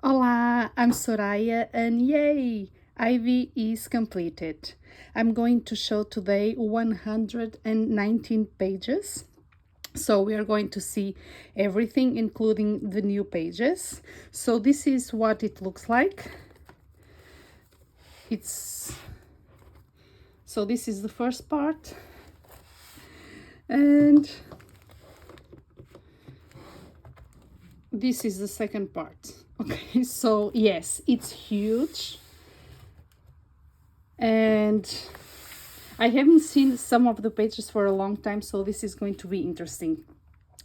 Olá, I'm Soraya and yay! Ivy is completed. I'm going to show today 119 pages. So we are going to see everything including the new pages. So this is what it looks like. So this is the first part. And this is the second part. Okay, so yes, it's huge. And I haven't seen some of the pages for a long time, so this is going to be interesting.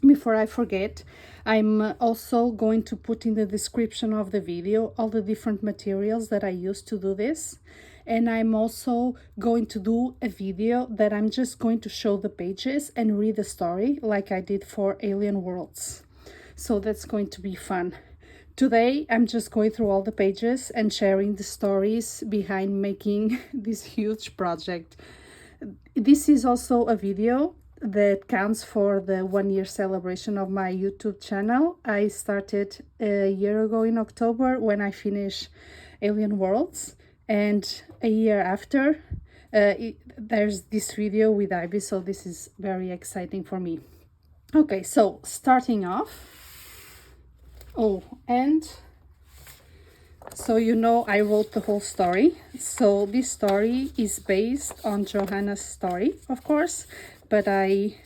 Before I forget, I'm also going to put in the description of the video all the different materials that I use to do this. And I'm also going to do a video that I'm just going to show the pages and read the story like I did for Alien Worlds. So that's going to be fun. Today, I'm just going through all the pages and sharing the stories behind making this huge project. This is also a video that counts for the 1-year celebration of my YouTube channel. I started a year ago in October when I finished Alien Worlds, and a year after, there's this video with Ivy, so this is very exciting for me. Okay, so starting off. Oh, and so you know I wrote the whole story. So this story is based on Johanna's story, of course, but I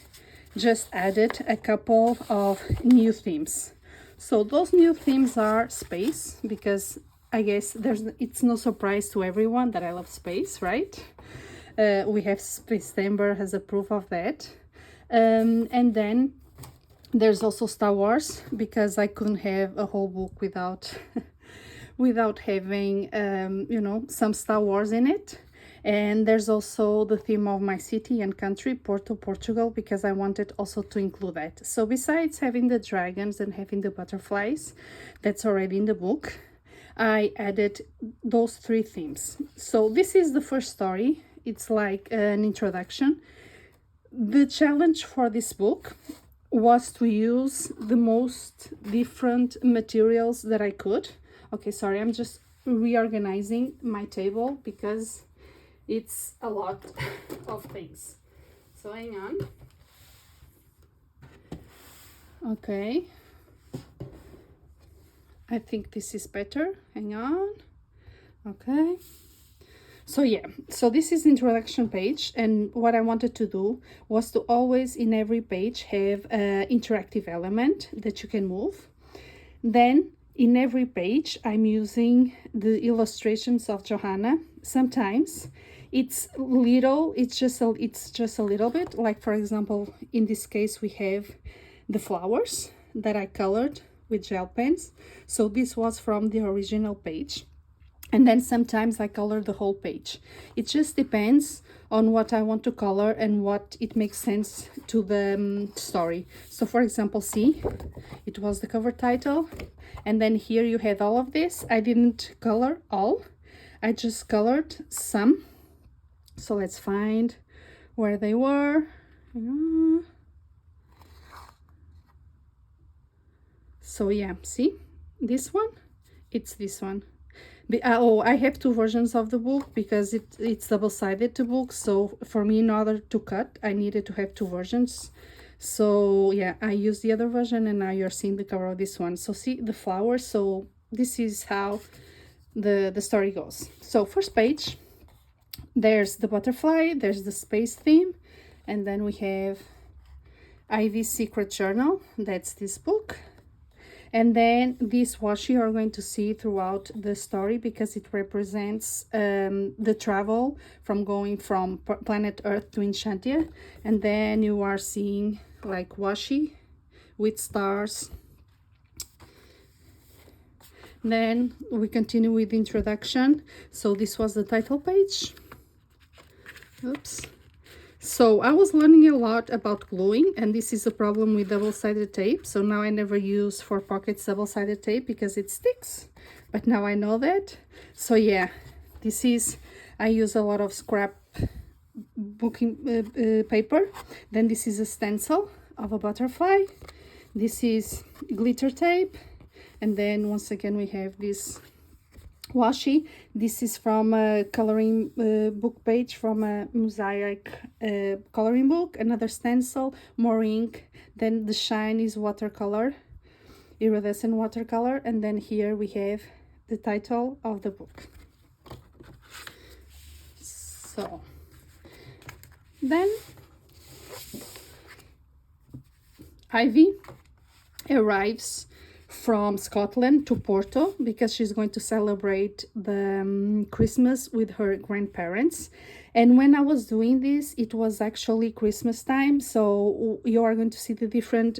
just added a couple of new themes. So those new themes are space, because I guess it's no surprise to everyone that I love space, right? We have September as a proof of that. And then there's also Star Wars, because I couldn't have a whole book without without having some Star Wars in it. And there's also the theme of my city and country, Portugal, because I wanted also to include that. So besides having the dragons and having the butterflies that's already in the book, I added those 3 themes. So this is the first story. It's like an introduction. The challenge for this book was to use the most different materials that I could. Okay, sorry, I'm just reorganizing my table because it's a lot of things. So hang on. Okay. I think this is better. Hang on. Okay. So yeah, so this is the introduction page, and what I wanted to do was to always in every page have an interactive element that you can move. Then in every page I'm using the illustrations of Johanna. Sometimes it's little, it's just a little bit, like for example in this case we have the flowers that I colored with gel pens. So this was from the original page. And then sometimes I color the whole page. It just depends on what I want to color and what it makes sense to the story. So for example, see, it was the cover title. And then here you had all of this. I didn't color all. I just colored some. So let's find where they were. So yeah, see, this one, it's this one. I have 2 versions of the book because it's double-sided the book. So for me, in order to cut, I needed to have 2 versions. So yeah, I used the other version, and now you're seeing the cover of this one. So see the flowers. So this is how the story goes. So first page, there's the butterfly, there's the space theme, and then we have Ivy's Secret Journal. That's this book. And then this washi you are going to see throughout the story because it represents the travel from going from planet Earth to Enchantia. And then you are seeing like washi with stars. Then we continue with the introduction. So this was the title page. Oops. So I was learning a lot about gluing, and this is a problem with double-sided tape. So now I never use 4 pockets double-sided tape because it sticks, but now I know that. So yeah, this is, I use a lot of scrap booking paper. Then this is a stencil of a butterfly. This is glitter tape. And then once again we have this washi. This is from a coloring book page from a mosaic coloring book. Another stencil, more ink. Then the shine is watercolor, iridescent watercolor. And then here we have the title of the book. So then Ivy arrives from Scotland to Porto because she's going to celebrate the Christmas with her grandparents. And when I was doing this, it was actually Christmas time, so you are going to see the different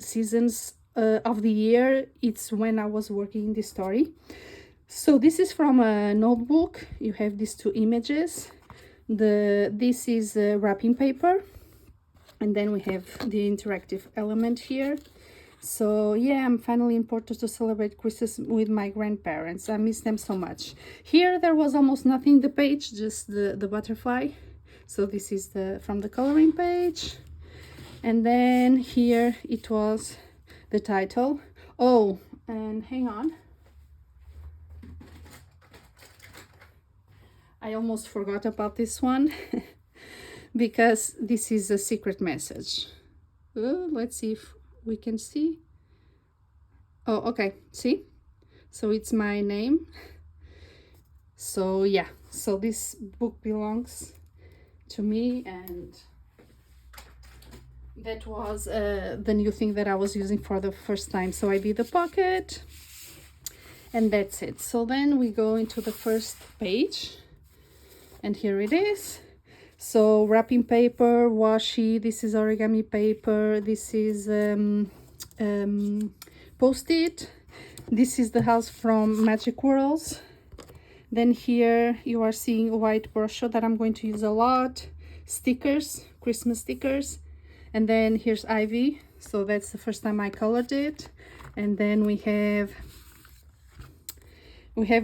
seasons of the year. It's when I was working this story. So this is from a notebook. You have these two images. This is wrapping paper, and then we have the interactive element here. So yeah, I'm finally in Porto to celebrate Christmas with my grandparents. I miss them so much. Here there was almost nothing in the page, just the butterfly. So this is from the coloring page. And then here it was the title. Oh, and hang on. I almost forgot about this one because this is a secret message. Let's see if we can see. Oh, okay, see? So it's my name. So yeah, so this book belongs to me, and that was the new thing that I was using for the first time. So I did a pocket, and that's it. So then we go into the first page, and here it is. So wrapping paper, washi, this is origami paper, this is post-it, this is the house from Magic Whirls. Then here you are seeing white Brusho that I'm going to use a lot, stickers, Christmas stickers, and then here's Ivy, so that's the first time I colored it. And then we have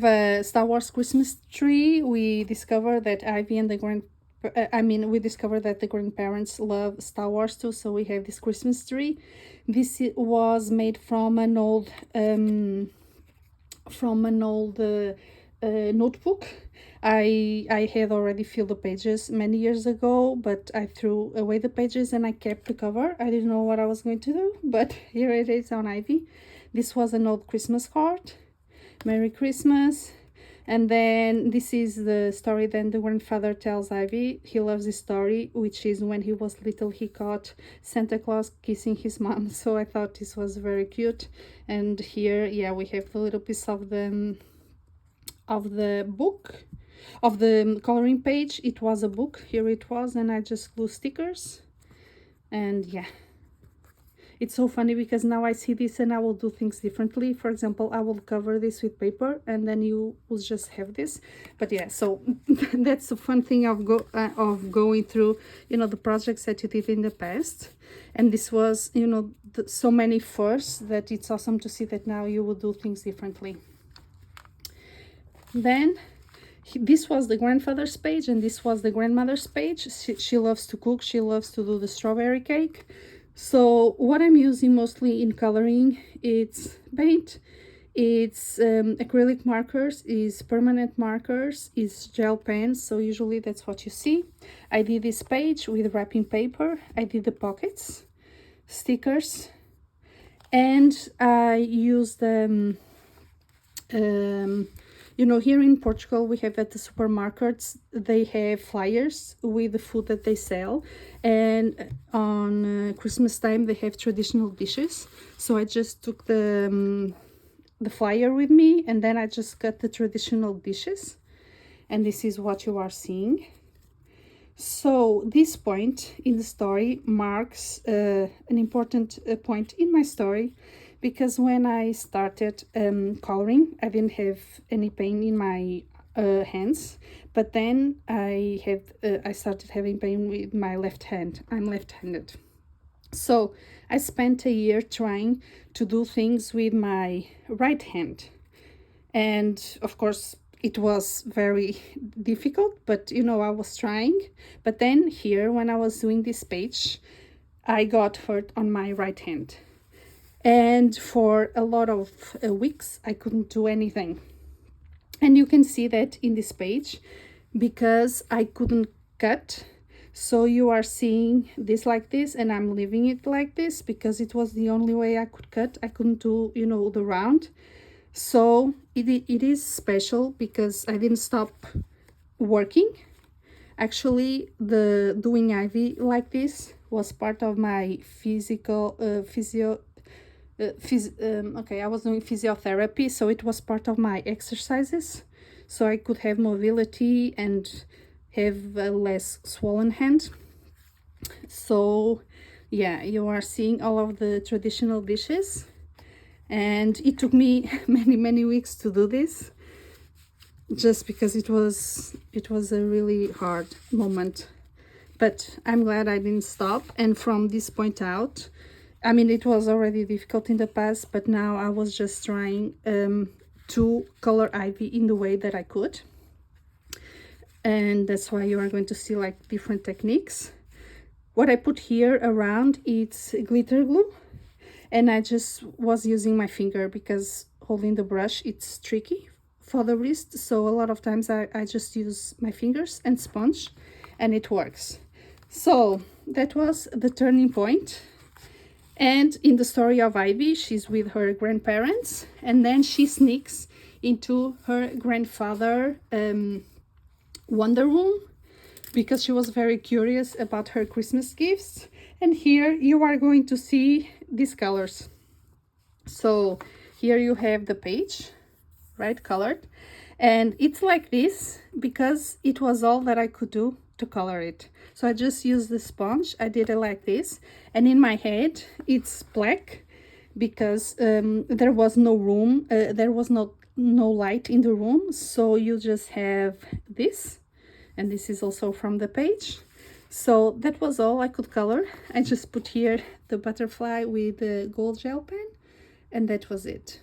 a Star Wars Christmas tree. We discovered that Ivy and we discovered that the grandparents love Star Wars too, so we have this Christmas tree. This was made from an old notebook. I had already filled the pages many years ago, but I threw away the pages and I kept the cover. I didn't know what I was going to do, but here it is on Ivy. This was an old Christmas card. Merry Christmas. And then this is the story then the grandfather tells Ivy. He loves this story, which is when he was little he caught Santa Claus kissing his mom. So I thought this was very cute. And here, yeah, we have the little piece of the book, of the coloring page. It was a book, here it was, and I just glue stickers. And yeah, it's so funny because now I see this and I will do things differently. For example, I will cover this with paper and then you will just have this. But yeah, so that's the fun thing of going through, you know, the projects that you did in the past. And this was, you know, so many firsts that it's awesome to see that now you will do things differently. Then this was the grandfather's page and this was the grandmother's page. She loves to cook. She loves to do the strawberry cake. So what I'm using mostly in coloring, it's paint, it's acrylic markers, is permanent markers, is gel pens. So usually that's what you see. I did this page with wrapping paper. I did the pockets, stickers, and I used you know, here in Portugal, we have at the supermarkets, they have flyers with the food that they sell. And on Christmas time, they have traditional dishes. So I just took the flyer with me and then I just cut the traditional dishes. And this is what you are seeing. So this point in the story marks an important point in my story, because when I started coloring, I didn't have any pain in my hands, but then I started having pain with my left hand. I'm left-handed. So I spent a year trying to do things with my right hand. And of course, it was very difficult, but you know, I was trying. But then here, when I was doing this page, I got hurt on my right hand. and for a lot of weeks I couldn't do anything. And you can see that in this page because I couldn't cut. So you are seeing this like this, and I'm leaving it like this because it was the only way I could cut. I couldn't do, you know, the round. So it is special because I didn't stop working. Actually, the doing ivy like this was part of my okay, I was doing physiotherapy, so it was part of my exercises, so I could have mobility and have a less swollen hand. So yeah, you are seeing all of the traditional dishes, and it took me many weeks to do this, just because it was a really hard moment. But I'm glad I didn't stop, and from this point out, I mean, it was already difficult in the past, but now I was just trying to color ivy in the way that I could. And that's why you are going to see like different techniques. What I put here around, it's glitter glue, and I just was using my finger because holding the brush, it's tricky for the wrist. So a lot of times I just use my fingers and sponge, and it works. So that was the turning point. And in the story of Ivy, she's with her grandparents, and then she sneaks into her grandfather wonder room because she was very curious about her Christmas gifts. And here you are going to see these colors. So here you have the page, right, colored, and it's like this because it was all that I could do to color it. So I just used the sponge. I did it like this, and in my head it's black because there was no room, there was no light in the room, so you just have this, and this is also from the page. So that was all I could color. I just put here the butterfly with the gold gel pen, and that was it.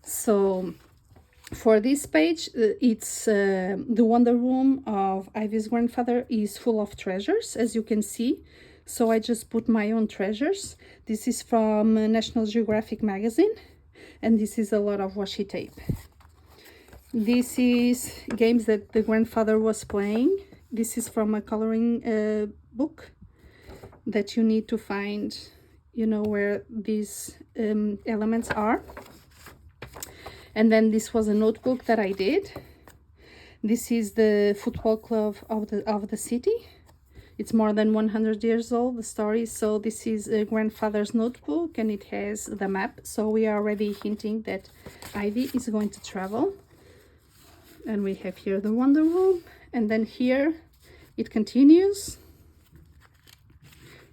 So for this page, it's the wonder room of Ivy's grandfather is full of treasures, as you can see. So I just put my own treasures. This is from National Geographic magazine, and this is a lot of washi tape. This is games that the grandfather was playing. This is from a coloring book that you need to find, you know, where these elements are. And then this was a notebook that I did. This is the football club of the city. It's more than 100 years old, the story. So this is a grandfather's notebook, and it has the map. So we are already hinting that Ivy is going to travel. And we have here the wonder room, and then here it continues.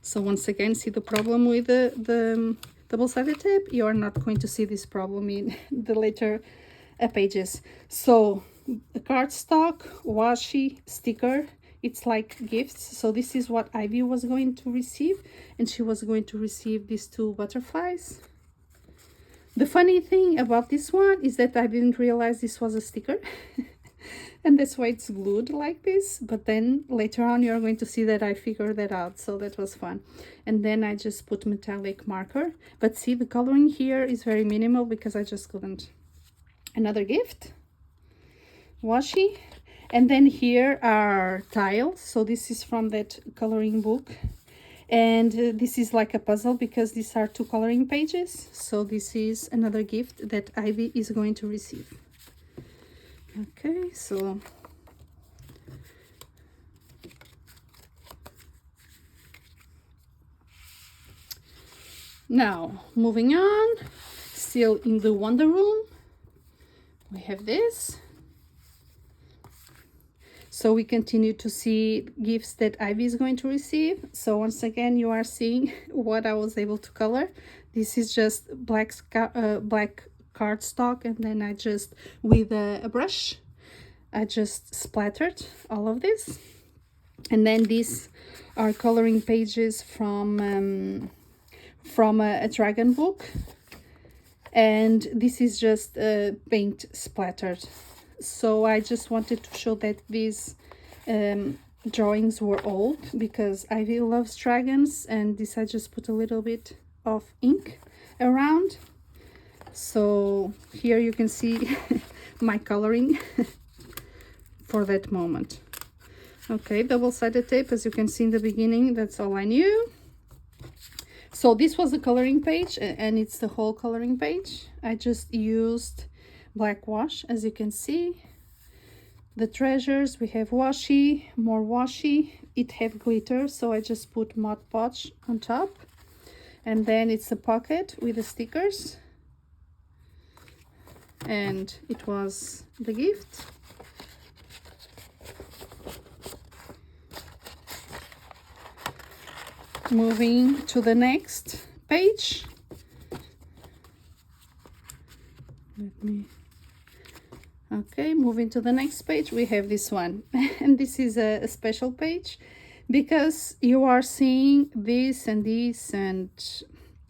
So once again, see the problem with the double-sided tape? You are not going to see this problem in the later pages. So the cardstock, washi, sticker, it's like gifts. So this is what Ivy was going to receive, and she was going to receive these two butterflies. The funny thing about this one is that I didn't realize this was a sticker. And that's why it's glued like this. But then later on you're going to see that I figured that out, so that was fun. And then I just put metallic marker. But see, the coloring here is very minimal because I just couldn't. Another gift, washi. And then here are tiles. So this is from that coloring book. And this is like a puzzle because these are 2 coloring pages. So this is another gift that Ivy is going to receive. Okay, so now moving on, still in the wonder room, we have this. So we continue to see gifts that Ivy is going to receive. So once again, you are seeing what I was able to color. This is just black cardstock, and then I just, with a brush, I just splattered all of this. And then these are coloring pages from a dragon book, and this is just paint splattered. So I just wanted to show that these drawings were old because Ivy loves dragons, and this I just put a little bit of ink around. So here you can see my coloring for that moment. Okay, double-sided tape, as you can see in the beginning, that's all I knew. So this was the coloring page, and it's the whole coloring page. I just used black wash, as you can see. The treasures, we have washi, more washi. It have glitter, so I just put Mod Podge on top. And then it's a pocket with the stickers. And it was the gift. Moving to the next page. Okay, moving to the next page, we have this one. And this is a special page because you are seeing this and this and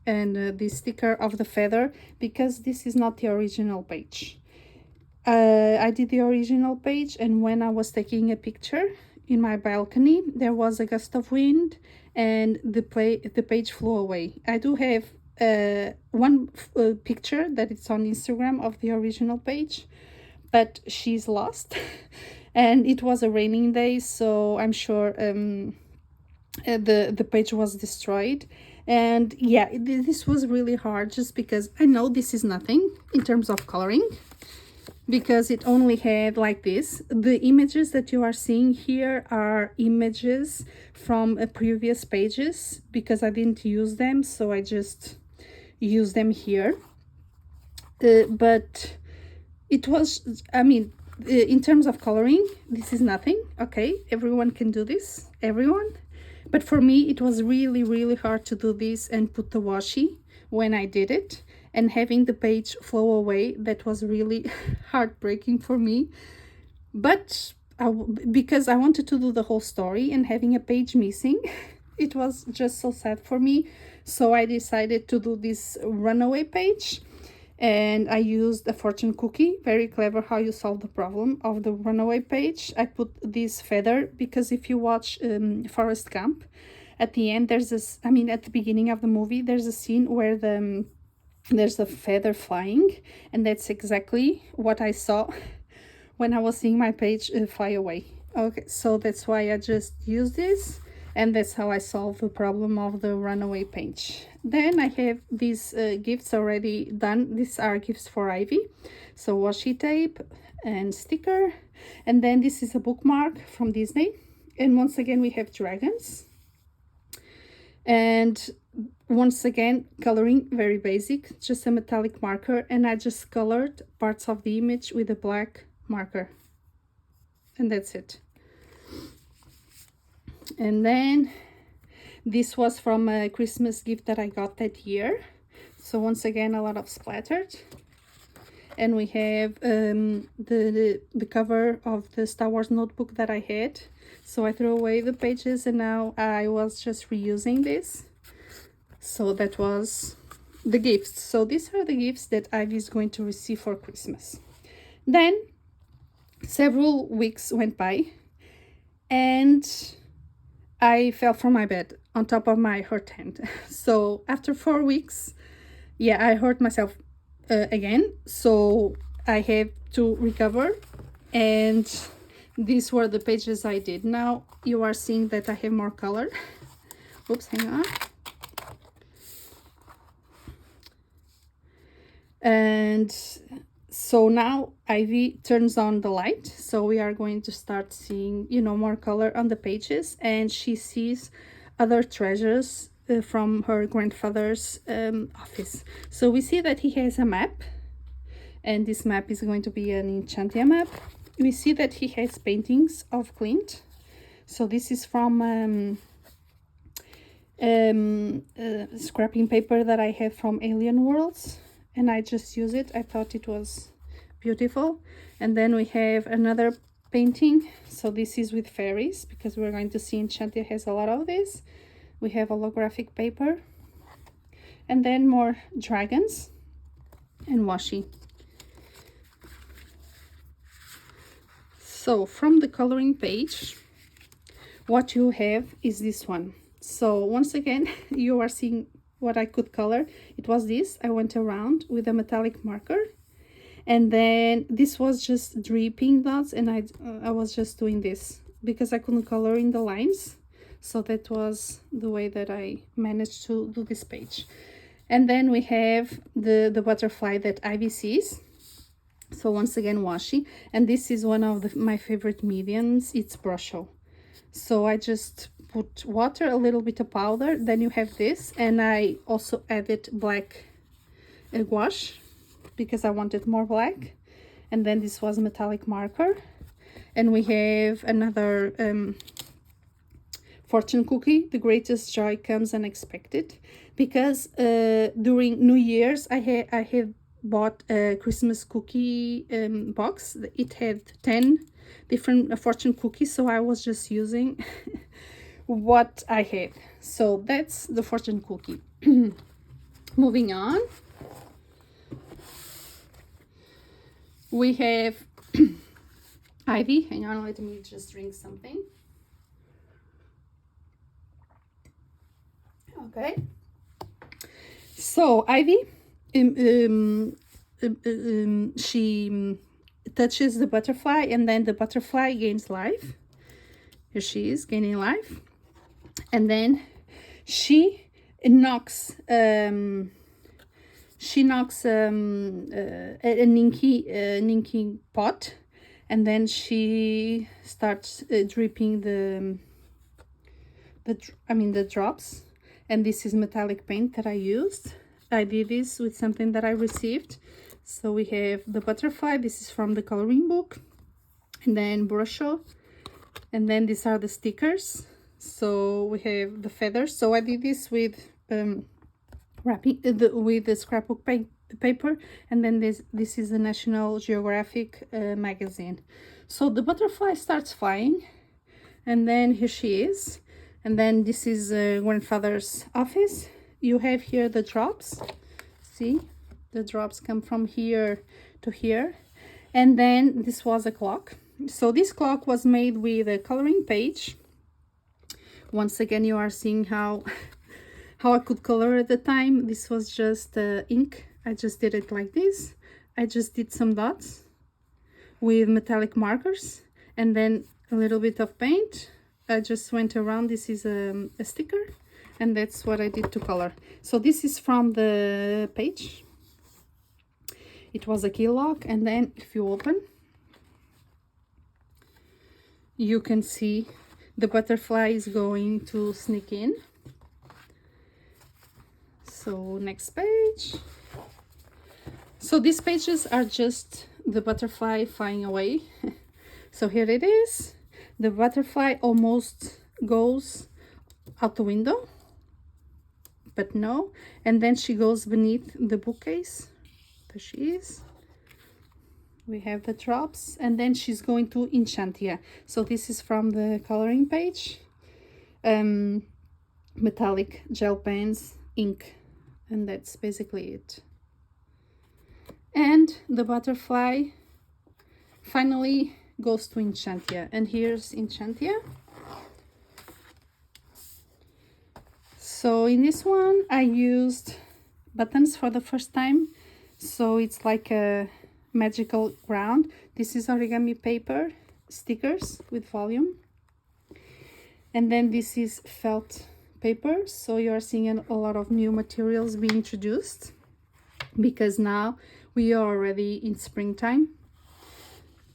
the sticker of the feather, because this is not the original page. I did the original page, and when I was taking a picture in my balcony, there was a gust of wind and the page flew away. I do have one picture that it's on Instagram of the original page, but she's lost. And it was a raining day, so I'm sure the page was destroyed. And yeah, this was really hard, just because I know this is nothing in terms of coloring, because it only had like this. The images that you are seeing here are images from previous pages, because I didn't use them, so I just used them here. But it was, I mean, in terms of coloring, this is nothing. Okay, everyone can do this, everyone. But for me, it was really, really hard to do this and put the washi when I did it. And having the page flow away, that was really heartbreaking for me. But because I wanted to do the whole story, and having a page missing, it was just so sad for me. So I decided to do this runaway page. And I used a fortune cookie. Very clever how you solve the problem of the runaway page. I put this feather because if you watch Forrest Gump, at the end there's this, I mean, at the beginning of the movie, there's a scene where there's a feather flying, and that's exactly what I saw when I was seeing my page fly away. Okay, so that's why I just used this, and that's how I solve the problem of the runaway page. Then I have these gifts already done. These are gifts for Ivy. So washi tape and sticker. And then this is a bookmark from Disney. And once again, we have dragons. And once again, coloring, very basic, just a metallic marker. And I just colored parts of the image with a black marker. And that's it. And then this was from a Christmas gift that I got that year. So once again, a lot of splattered. And we have the cover of the Star Wars notebook that I had. So I threw away the pages, and now I was just reusing this. So that was the gifts. So these are the gifts that Ivy is going to receive for Christmas. Then several weeks went by, and I fell from my bed on top of my hurt hand. So after 4 weeks, yeah, I hurt myself again. So I have to recover, and these were the pages I did. Now you are seeing that I have more color. Oops, hang on. And so now Ivy turns on the light, so we are going to start seeing, you know, more color on the pages, and she sees other treasures from her grandfather's office. So we see that he has a map, and this map is going to be an Enchantia map. We see that he has paintings of Clint. So this is from scrapping paper that I have from Alien Worlds, and I just use it. I thought it was beautiful. And then we have another painting. So this is with fairies, because we're going to see Enchantia has a lot of this. We have holographic paper, and then more dragons and washi. So from the coloring page, what you have is this one. So once again, you are seeing what I could color, it was this. I went around with a metallic marker, and then this was just dripping dots, and I was just doing this because I couldn't color in the lines. So that was the way that I managed to do this page. And then we have the butterfly that Ivy sees. So once again, washi, and this is one of my favorite mediums. It's Brusho. So I just put water, a little bit of powder, then you have this, and I also added black gouache because I wanted more black. And then this was metallic marker, and we have another fortune cookie. The greatest joy comes unexpected, because during New Year's I have bought a Christmas cookie box. It had 10 different fortune cookies, so I was just using what I had. So that's the fortune cookie. Moving on, we have Ivy. Hang on, let me just drink something. Okay, so Ivy, she touches the butterfly, and then the butterfly gains life. Here she is gaining life, and then she knocks an inky pot, and then she starts dripping the drops. And this is metallic paint that I used. I did this with something that I received. So we have the butterfly. This is from the coloring book, and then Brusho, and then these are the stickers. So we have the feathers. So I did this with wrapping with the scrapbook paper, and then this is the National Geographic magazine. So the butterfly starts flying, and then here she is. And then this is grandfather's office. You have here the drops. See, the drops come from here to here. And then this was a clock. So this clock was made with a coloring page. Once again, you are seeing how I could color at the time. This was just ink. I just did it like this. I just did some dots with metallic markers, and then a little bit of paint. I just went around. This is a sticker, and that's what I did to color. So this is from the page. It was a key lock, and then if you open, you can see the butterfly is going to sneak in. So next page. So these pages are just the butterfly flying away. So here it is. The butterfly almost goes out the window, but no. And then she goes beneath the bookcase. There she is. We have the drops, and then she's going to Enchantia. So this is from the coloring page. Metallic gel pens, ink, and that's basically it. And the butterfly finally goes to Enchantia, and here's Enchantia. So in this one I used buttons for the first time, so it's like a magical ground. This is origami paper, stickers with volume, and then this is felt paper. So you are seeing a lot of new materials being introduced, because now we are already in springtime.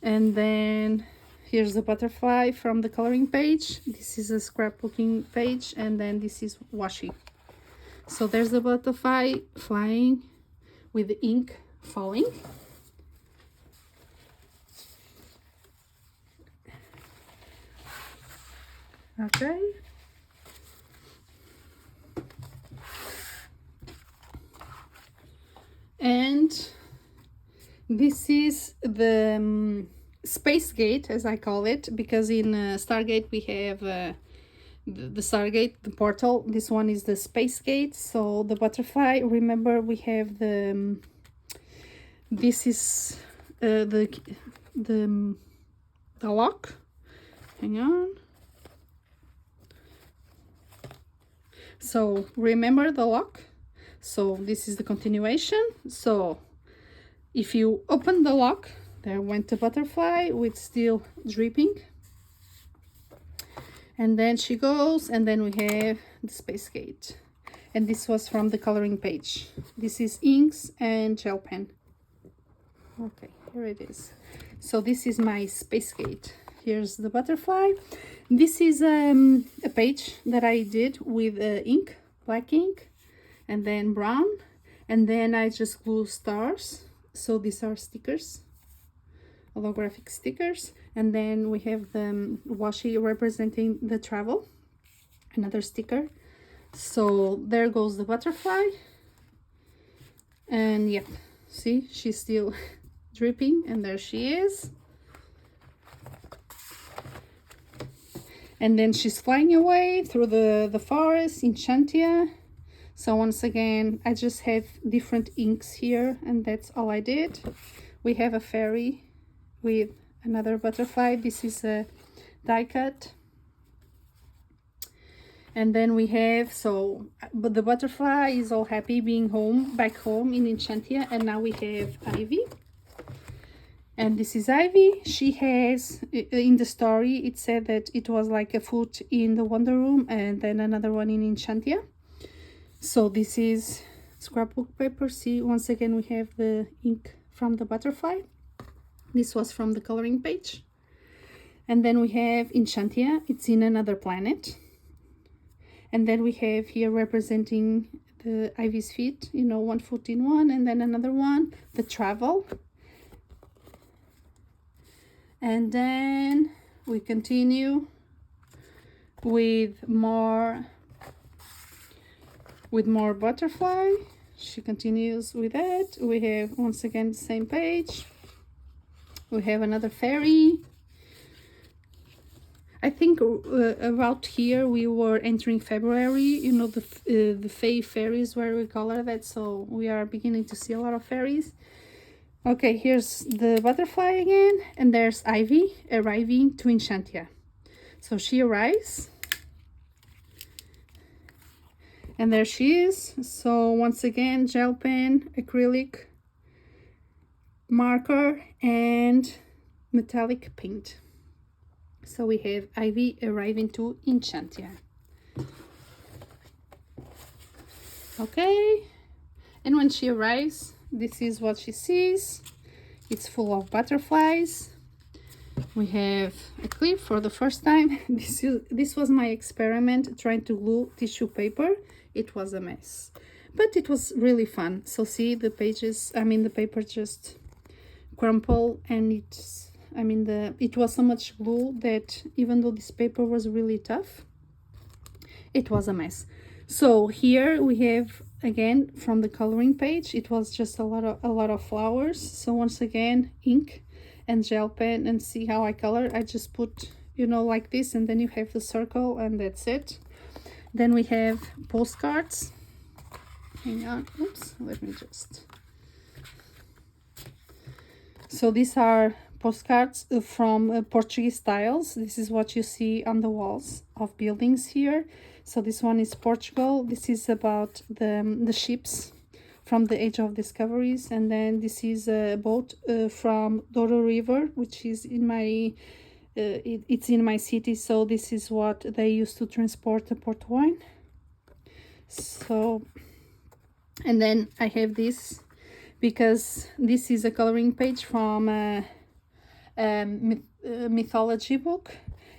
And then here's the butterfly from the coloring page. This is a scrapbooking page, and then this is washi. So there's the butterfly flying with the ink falling. Okay. And this is the space gate, as I call it, because in Stargate we have the Stargate, the portal. This one is the space gate. So the butterfly, remember, we have the this is the lock. Hang on. So remember the lock. So this is the continuation. So if you open the lock, there went the butterfly with still dripping. And then she goes, and then we have the space gate. And this was from the coloring page. This is inks and gel pen. Okay, here it is. So this is my space gate. Here's the butterfly. This is a page that I did with ink, black ink, and then brown. And then I just glue stars. So these are stickers, holographic stickers. And then we have the washi representing the travel, another sticker. So there goes the butterfly. And yep, see, she's still dripping, and there she is. And then she's flying away through the forest in Chantia. So once again, I just have different inks here, and that's all I did. We have a fairy with another butterfly. This is a die cut. And then we have, but the butterfly is all happy being back home in Enchantia. And now we have Ivy. And this is Ivy. She has, in the story, it said that it was like a foot in the Wonder Room and then another one in Enchantia. So this is scrapbook paper. See, once again, we have the ink from the butterfly. This was from the coloring page. And then we have Enchantia. It's in another planet. And then we have here representing the Ivy's feet, you know, one foot in one, and then another one, the travel. And then we continue with more butterfly. She continues with that. We have once again the same page. We have another fairy. I think about here we were entering February, you know, the Fae fairies, where we color that, so we are beginning to see a lot of fairies. Okay, here's the butterfly again, and there's Ivy arriving to Enchantia. So she arrives, and there she is. So once again, gel pen, acrylic, marker, and metallic paint. So we have Ivy arriving to Enchantia. Okay, and when she arrives, this is what she sees. It's full of butterflies. We have a clip for the first time. This was my experiment trying to glue tissue paper. It was a mess, but it was really fun. So see, the pages, the paper just crumple, and it was so much glue that even though this paper was really tough, it was a mess. So here we have again from the coloring page, it was just a lot of flowers. So once again, ink and gel pen, and see how I color. I just put, you know, like this, and then you have the circle, and that's it. Then we have postcards. Hang on, oops, let me just. So these are postcards from Portuguese tiles. This is what you see on the walls of buildings here. So this one is Portugal. This is about the ships from the Age of Discoveries. And then this is a boat from Douro River, which is in my it's in my city. So this is what they used to transport the port wine. So, and then I have this because this is a coloring page from mythology book,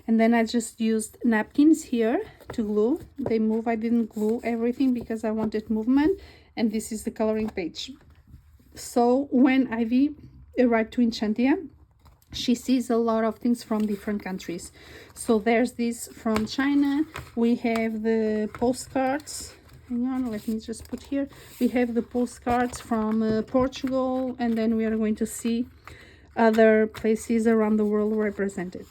and then I just used napkins here to glue. They move. I didn't glue everything because I wanted movement, and this is the coloring page. So when Ivy arrived to Enchantia, she sees a lot of things from different countries. So there's this from China. We have the postcards. Hang on, let me just put here. We have the postcards from Portugal, and then we are going to see other places around the world represented.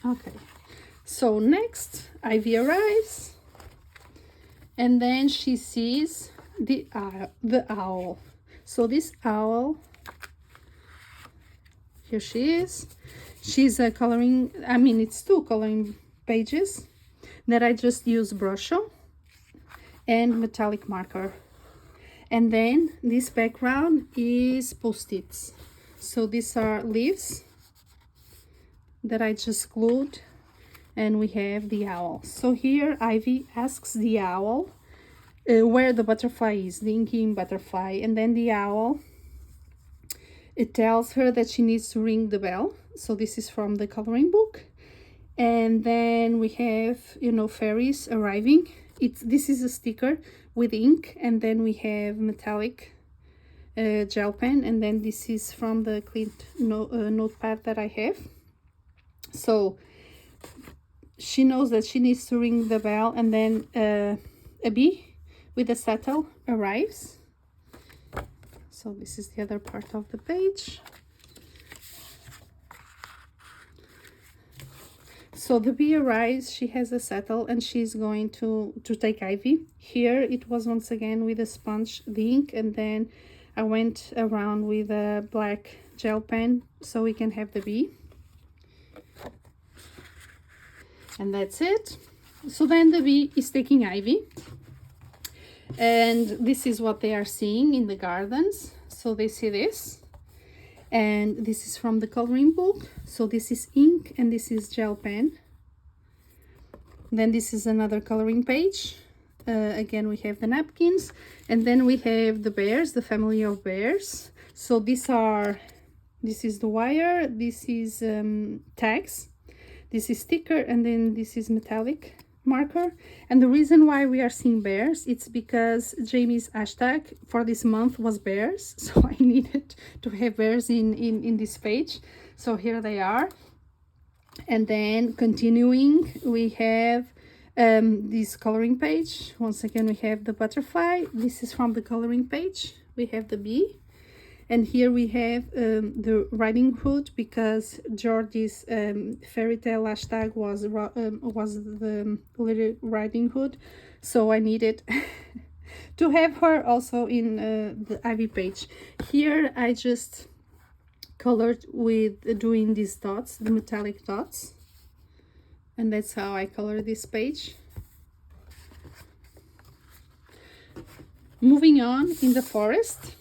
Okay, so next Ivy arrives, and then she sees the owl. So this owl, here she is. She's a coloring, it's two coloring pages that I just use Brusho and metallic marker. And then this background is post-its. So these are leaves that I just glued, and we have the owl. So here Ivy asks the owl where the butterfly is, the Inky Butterfly, and then the owl, it tells her that she needs to ring the bell. So this is from the coloring book. And then we have, you know, fairies arriving. This is a sticker with ink, and then we have metallic gel pen, and then this is from the cleaned notepad that I have. So she knows that she needs to ring the bell, and then a bee with a settle arrives. So this is the other part of the page. So the bee arrives, she has a settle, and she's going to take Ivy. Here it was once again with a sponge, the ink, and then I went around with a black gel pen so we can have the bee. And that's it. So then the bee is taking Ivy. And this is what they are seeing in the gardens. So they see this. And this is from the coloring book. So this is ink and this is gel pen. Then this is another coloring page. Again, we have the napkins. And then we have the bears, the family of bears. So this is the wire, this is tags, this is sticker, and then this is metallic marker. And the reason why we are seeing bears, it's because Jamie's hashtag for this month was bears, so I needed to have bears in this page. So here they are. And then continuing, we have this coloring page. Once again, we have the butterfly. This is from the coloring page. We have the bee. And here we have the Riding Hood, because Georgie's fairy tale hashtag was the Little Riding Hood. So I needed to have her also in the Ivy page. Here I just colored with doing these dots, the metallic dots. And that's how I color this page. Moving on, in the forest,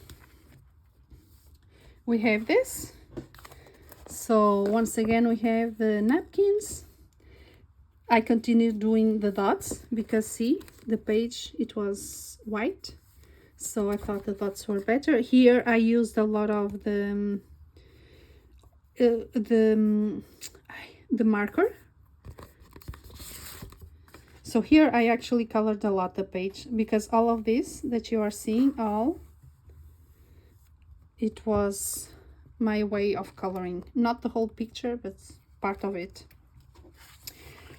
we have this. So once again, we have the napkins. I continue doing the dots because see, the page, it was white. So I thought the dots were better. Here I used a lot of the marker. So here I actually colored a lot the page, because all of this that you are seeing, it was my way of coloring, not the whole picture, but part of it.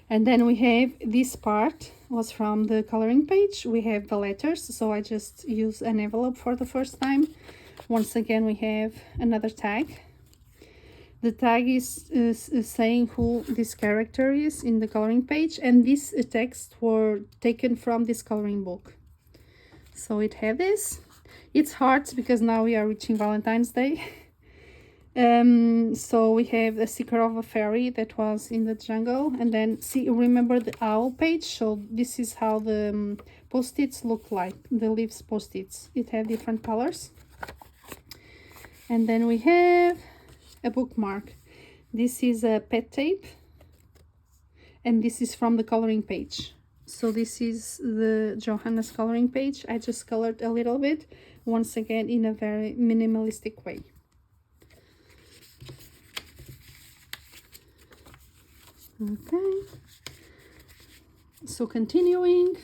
And then we have this part was from the coloring page. We have the letters, so I just use an envelope for the first time. Once again, we have another tag. The tag is saying who this character is in the coloring page, and this text were taken from this coloring book. So it had this. It's hearts because now we are reaching Valentine's Day. So we have a sticker of a fairy that was in the jungle, and then see, remember the owl page? So this is how the post-its look like, the leaves post-its. It had different colors. And then we have a bookmark. This is a pet tape, and this is from the coloring page. So this is the Johanna's coloring page. I just colored a little bit, once again in a very minimalistic way. Okay, so continuing,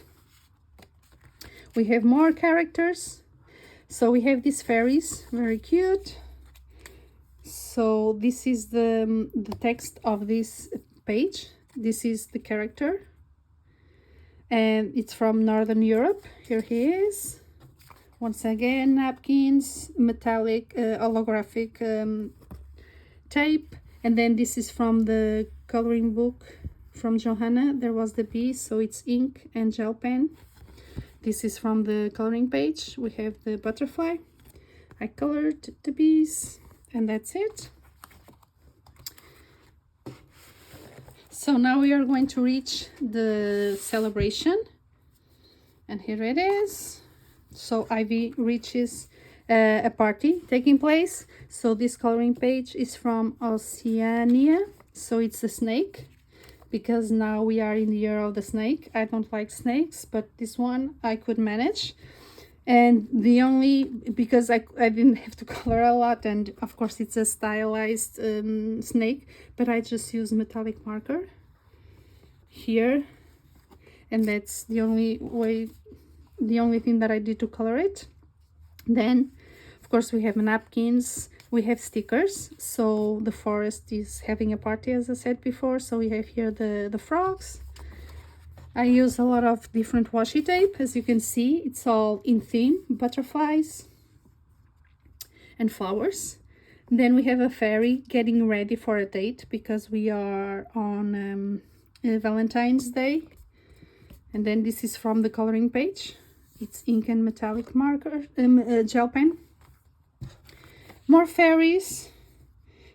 we have more characters. So we have these fairies, very cute. So this is the text of this page. This is the character, and it's from Northern Europe. Here he is. Once again, napkins, metallic holographic tape. And then this is from the coloring book from Johanna. There was the bee, so it's ink and gel pen. This is from the coloring page. We have the butterfly. I colored the bees, and that's it. So now we are going to reach the celebration, and here it is. So Ivy reaches a party taking place. So this coloring page is from Oceania, so it's a snake, because now we are in the year of the snake. I don't like snakes, but this one I could manage. And the only, because I didn't have to color a lot, and of course it's a stylized snake, but I just use metallic marker here, and that's the only way, the only thing that I did to color it. Then of course we have napkins, we have stickers. So the forest is having a party, as I said before, so we have here the frogs. I use a lot of different washi tape. As you can see, it's all in theme, butterflies and flowers. Then we have a fairy getting ready for a date, because we are on Valentine's Day. And then this is from the coloring page. It's ink and metallic marker, gel pen. More fairies.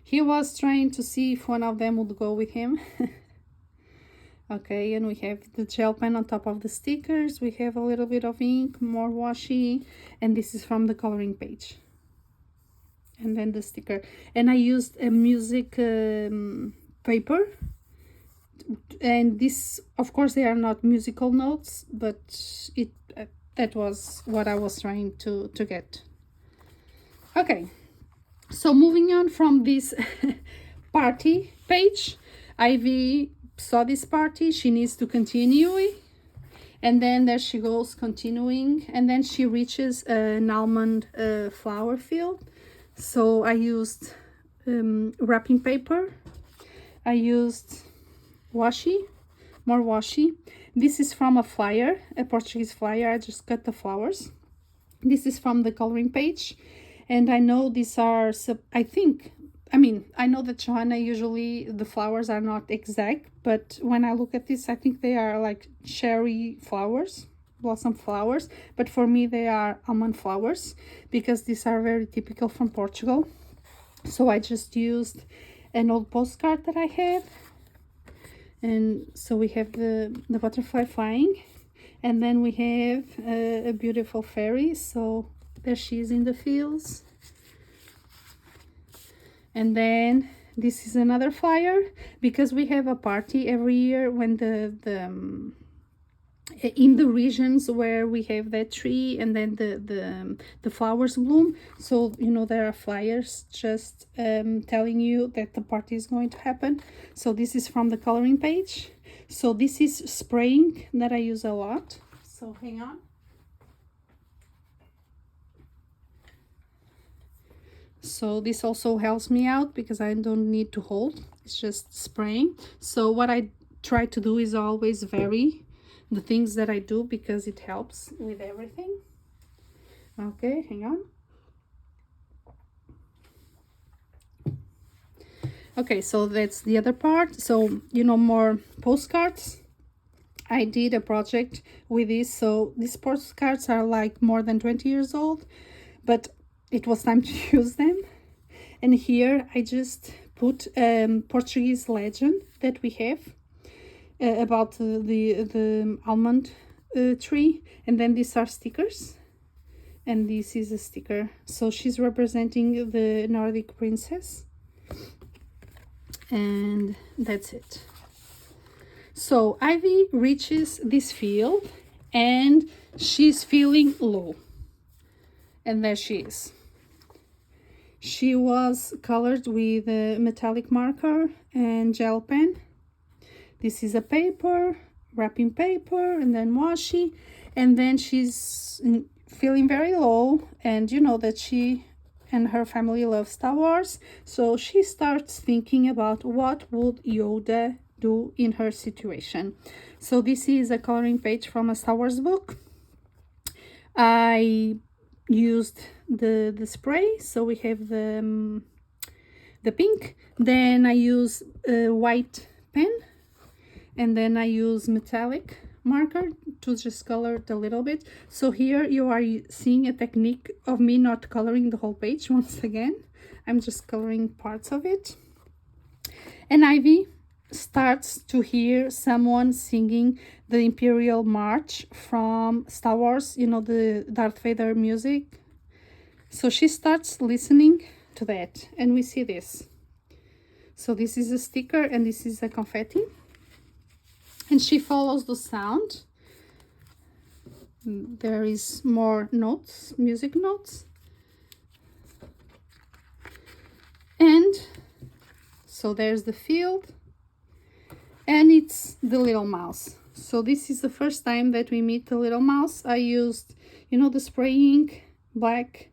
He was trying to see if one of them would go with him. Okay, and we have the gel pen on top of the stickers. We have a little bit of ink, more washi, and this is from the coloring page. And then the sticker. And I used a music paper. And this, of course, they are not musical notes, but it that was what I was trying to get. Okay, so moving on from this party page, Ivy saw this party, she needs to continue, and then there she goes continuing, and then she reaches an almond flower field. So I used wrapping paper, I used washi, more washi. This is from a flyer, a Portuguese flyer. I just cut the flowers. This is from the coloring page, and I know these are, I know that Johanna, usually the flowers are not exact, but when I look at this, I think they are like cherry flowers, blossom flowers, but for me they are almond flowers, because these are very typical from Portugal. So I just used an old postcard that I have, and so we have the butterfly flying, and then we have a beautiful fairy. So there she is in the fields. And then this is another flyer, because we have a party every year when in the regions where we have that tree, and then the flowers bloom. So there are flyers just telling you that the party is going to happen. So this is from the coloring page. So this is spraying that I use a lot. So hang on. So this also helps me out, because I don't need to hold, it's just spraying. So what I try to do is always vary the things that I do, because it helps with everything. Okay, hang on. Okay, so that's the other part. So more postcards. I did a project with this. So these postcards are like more than 20 years old, but it was time to use them. And here I just put Portuguese legend that we have about the almond tree, and then these are stickers, and this is a sticker. So she's representing the Nordic princess, and that's it. So Ivy reaches this field, and she's feeling low, and there she is. She was colored with a metallic marker and gel pen. This is a paper, wrapping paper, and then washi. And then she's feeling very low, and that she and her family love Star Wars. So she starts thinking about what would Yoda do in her situation. So this is a coloring page from a Star Wars book. I used the spray, so we have the pink, then I use a white pen, and then I use metallic marker to just color it a little bit. So here you are seeing a technique of me not coloring the whole page. Once again, I'm just coloring parts of it. And Ivy starts to hear someone singing the Imperial March from Star Wars, you know, the Darth Vader music. So she starts listening to that, and we see this. So this is a sticker and this is a confetti. And she follows the sound. There is more notes, music notes. And so there's the field. And it's the little mouse. So this is the first time that we meet the little mouse. I used, you know, the spray ink, black,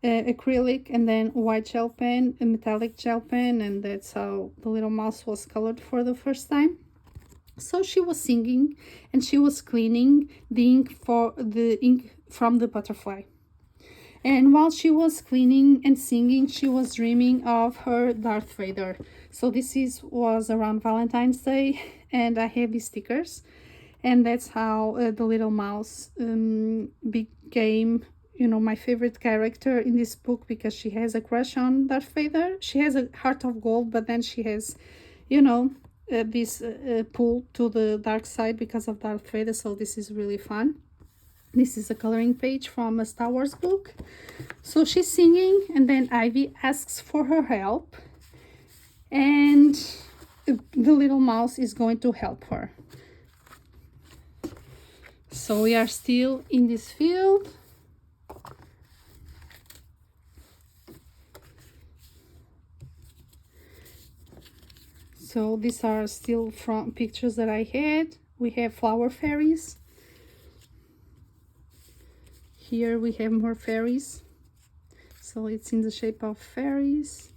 acrylic, and then white gel pen, a metallic gel pen, and that's how the little mouse was colored for the first time. So she was singing and she was cleaning the ink from the butterfly. And while she was cleaning and singing, she was dreaming of her Darth Vader. So this was around Valentine's Day, and I have these stickers, and that's how the little mouse became, you know, my favorite character in this book, because she has a crush on Darth Vader. She has a heart of gold, but then she has, you know, this pull to the dark side because of Darth Vader. So this is really fun. This is a coloring page from a Star Wars book. So she's singing, and then Ivy asks for her help, and the little mouse is going to help her. So we are still in this field. So these are still from pictures that I had. We have flower fairies. Here we have more fairies. So it's in the shape of fairies,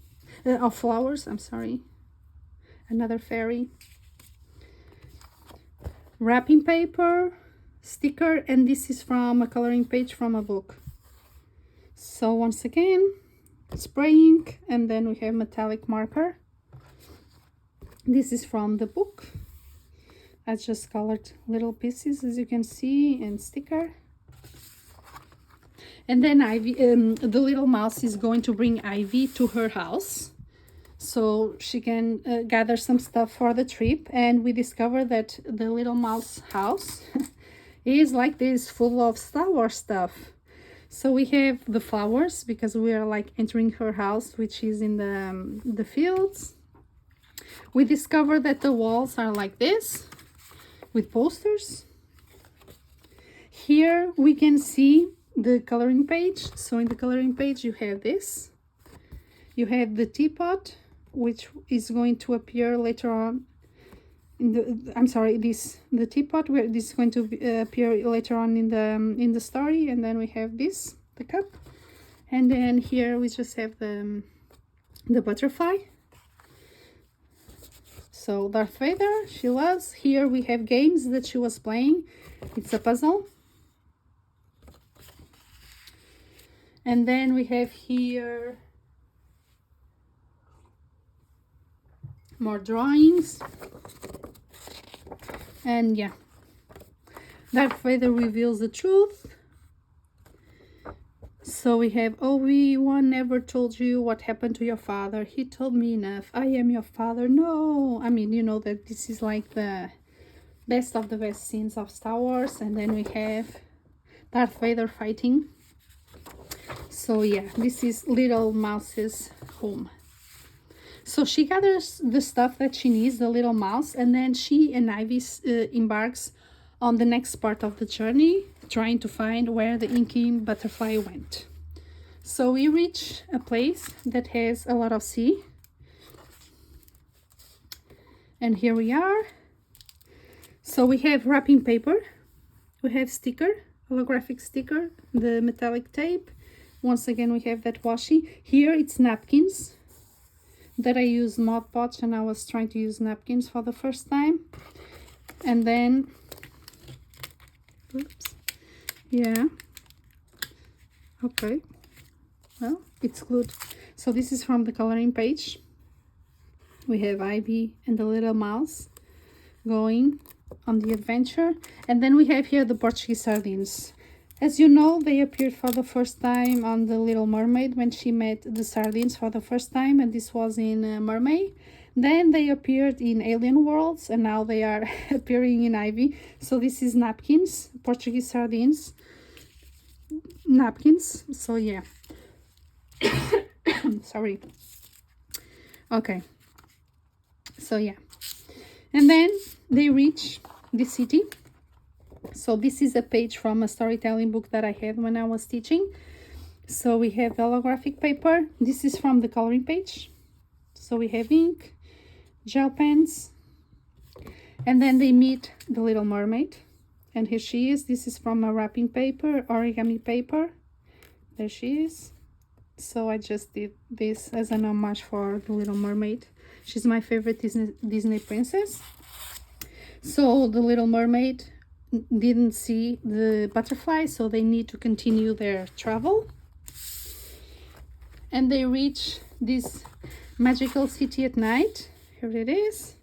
of flowers, I'm sorry. Another fairy. Wrapping paper, sticker, and this is from a coloring page from a book. So once again, spray ink, and then we have metallic marker. This is from the book. I just colored little pieces, as you can see, and sticker. And then Ivy, the little mouse is going to bring Ivy to her house so she can gather some stuff for the trip. And we discover that the little mouse house is like this, full of Star Wars stuff. So we have the flowers, because we are like entering her house, which is in the fields. We discover that the walls are like this, with posters. Here we can see the coloring page. So in the coloring page you have this. You have the teapot, which is going to appear later on in the teapot, where this is going to appear later on in the story. And then we have this, the cup, and then here we just have the butterfly. So Darth Vader, she loves. Here we have games that she was playing. It's a puzzle. And then we have here more drawings. And yeah, Darth Vader reveals the truth. So we have, Obi-Wan never told you what happened to your father. He told me enough. I am your father. No. I mean, you know that this is like the best of the best scenes of Star Wars. And then we have Darth Vader fighting. So yeah, this is little mouse's home. So she gathers the stuff that she needs, the little mouse, and then she and Ivy embarks on the next part of the journey, trying to find where the Inky Butterfly went. So we reach a place that has a lot of sea. And here we are. So we have wrapping paper, we have sticker, holographic sticker, the metallic tape. Once again, we have that washi. Here it's napkins that I use Mod Podge, and I was trying to use napkins for the first time. And then, oops, yeah, okay, well, it's glued. So this is from the coloring page. We have Ivy and the little mouse going on the adventure. And then we have here the Portuguese sardines. As you know, they appeared for the first time on The Little Mermaid when she met the sardines for the first time, and this was in Mermaid. Then they appeared in Alien Worlds, and now they are appearing in Ivy. So this is napkins, Portuguese sardines, napkins. So yeah. Sorry. Okay. So yeah. And then they reach the city. So this is a page from a storytelling book that I had when I was teaching. So we have holographic paper. This is from the coloring page. So we have ink, gel pens, and then they meet the Little Mermaid, and here she is. This is from a wrapping paper, origami paper. There she is. So I just did this as an homage for the Little Mermaid. She's my favorite Disney princess. So the Little Mermaid didn't see the butterfly, so they need to continue their travel, and they reach this magical city at night. Here it is.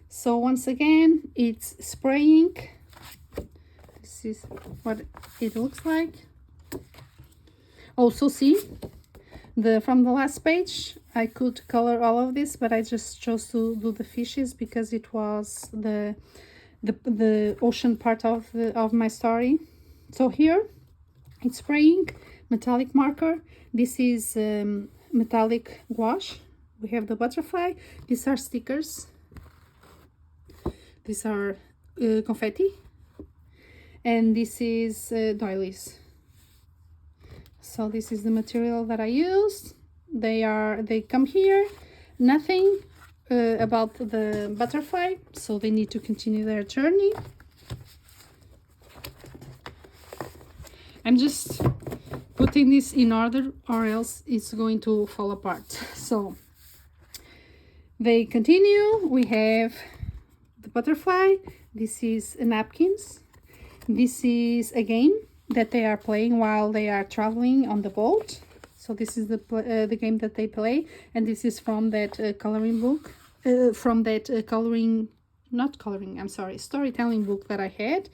So once again, it's spraying. This is what it looks like. Also, see, from the last page I could color all of this, but I just chose to do the fishes because it was the ocean part of my story. So here it's spraying, metallic marker. This is metallic gouache. We have the butterfly. These are stickers. These are confetti, and this is doilies. So this is the material that I used. They come here. Nothing about the butterfly, so they need to continue their journey. I'm just putting this in order, or else it's going to fall apart. So they continue. We have the butterfly. This is napkins. This is a game that they are playing while they are traveling on the boat. So this is the game that they play, and this is from that coloring book, storytelling book that I had.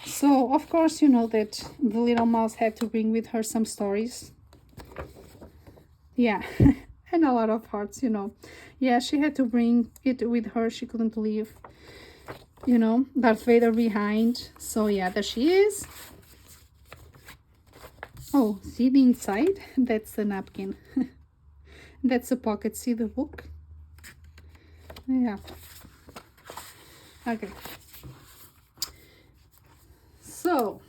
So of course, you know that the little mouse had to bring with her some stories. Yeah, and a lot of hearts, you know. Yeah, she had to bring it with her. She couldn't leave, you know, Darth Vader behind. So yeah, there she is. Oh, see the inside? That's the napkin. That's a pocket. See the book? Yeah. Okay. So,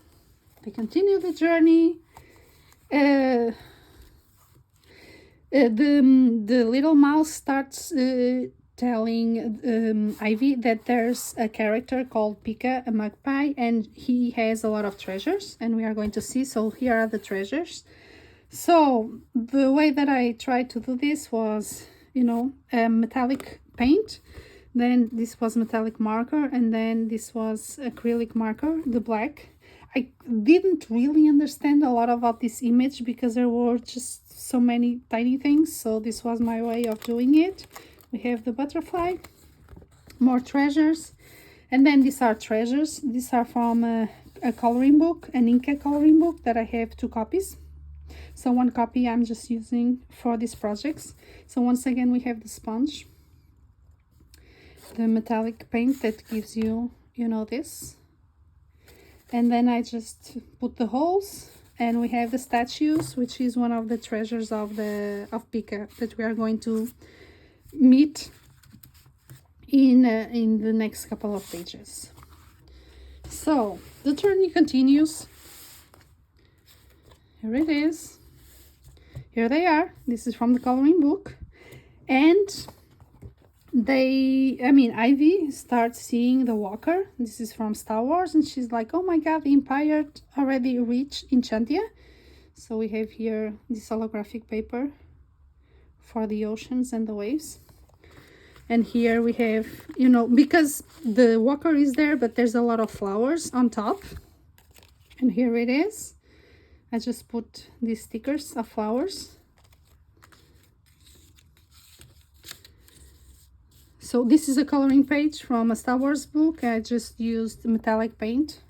they continue the journey. The little mouse starts telling Ivy that there's a character called Pika, a magpie, and he has a lot of treasures, and we are going to see. So here are the treasures. So the way that I tried to do this was, you know, metallic paint, then this was metallic marker, and then this was acrylic marker, the black. I didn't really understand a lot about this image because there were just so many tiny things, so this was my way of doing it. We have the butterfly, more treasures, and then these are treasures. These are from a coloring book, an Inky coloring book that I have 2 copies. So 1 copy I'm just using for these projects. So once again, we have the sponge, the metallic paint that gives you, you know, this. And then I just put the holes, and we have the statues, which is one of the treasures of Pika that we are going to meet in the next couple of pages. So the journey continues. Here it is. Here they are. This is from the coloring book, and Ivy starts seeing the walker. This is from Star Wars, and she's like, oh my god, the Empire already reached Enchantia. So we have here this holographic paper for the oceans and the waves. And here we have, you know, because the walker is there, but there's a lot of flowers on top. And here it is. I just put these stickers of flowers. So this is a coloring page from a Star Wars book. I just used metallic paint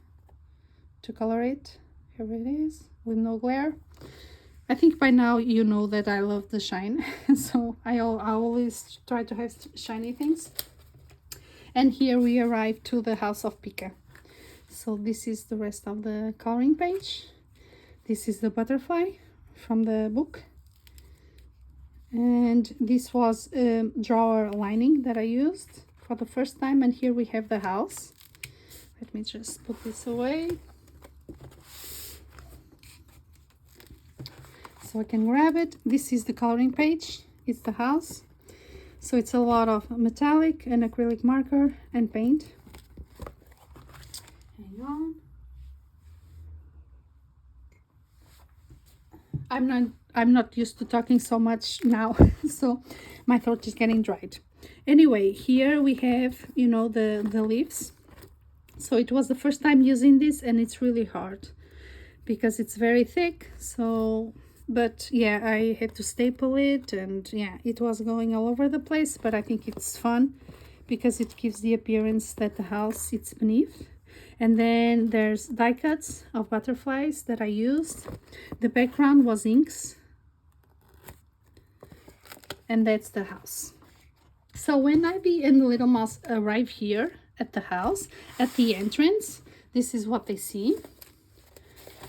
to color it. Here it is, with no glare. I think by now you know that I love the shine. So I always try to have shiny things. And here we arrive to the house of Pika. So this is the rest of the coloring page. This is the butterfly from the book. And this was a drawer lining that I used for the first time. And here we have the house. Let me just put this away so I can grab it. This is the coloring page. It's the house. So it's a lot of metallic and acrylic marker and paint. Hang on. I'm not used to talking so much now, so my throat is getting dried. Anyway, here we have, you know, the leaves. So it was the first time using this, and it's really hard because it's very thick. So, but yeah, I had to staple it, and yeah, it was going all over the place, but I think it's fun because it gives the appearance that the house sits beneath. And then there's die cuts of butterflies that I used. The background was inks. And that's the house. So when Ivy and the little mouse arrive here at the house, at the entrance, this is what they see.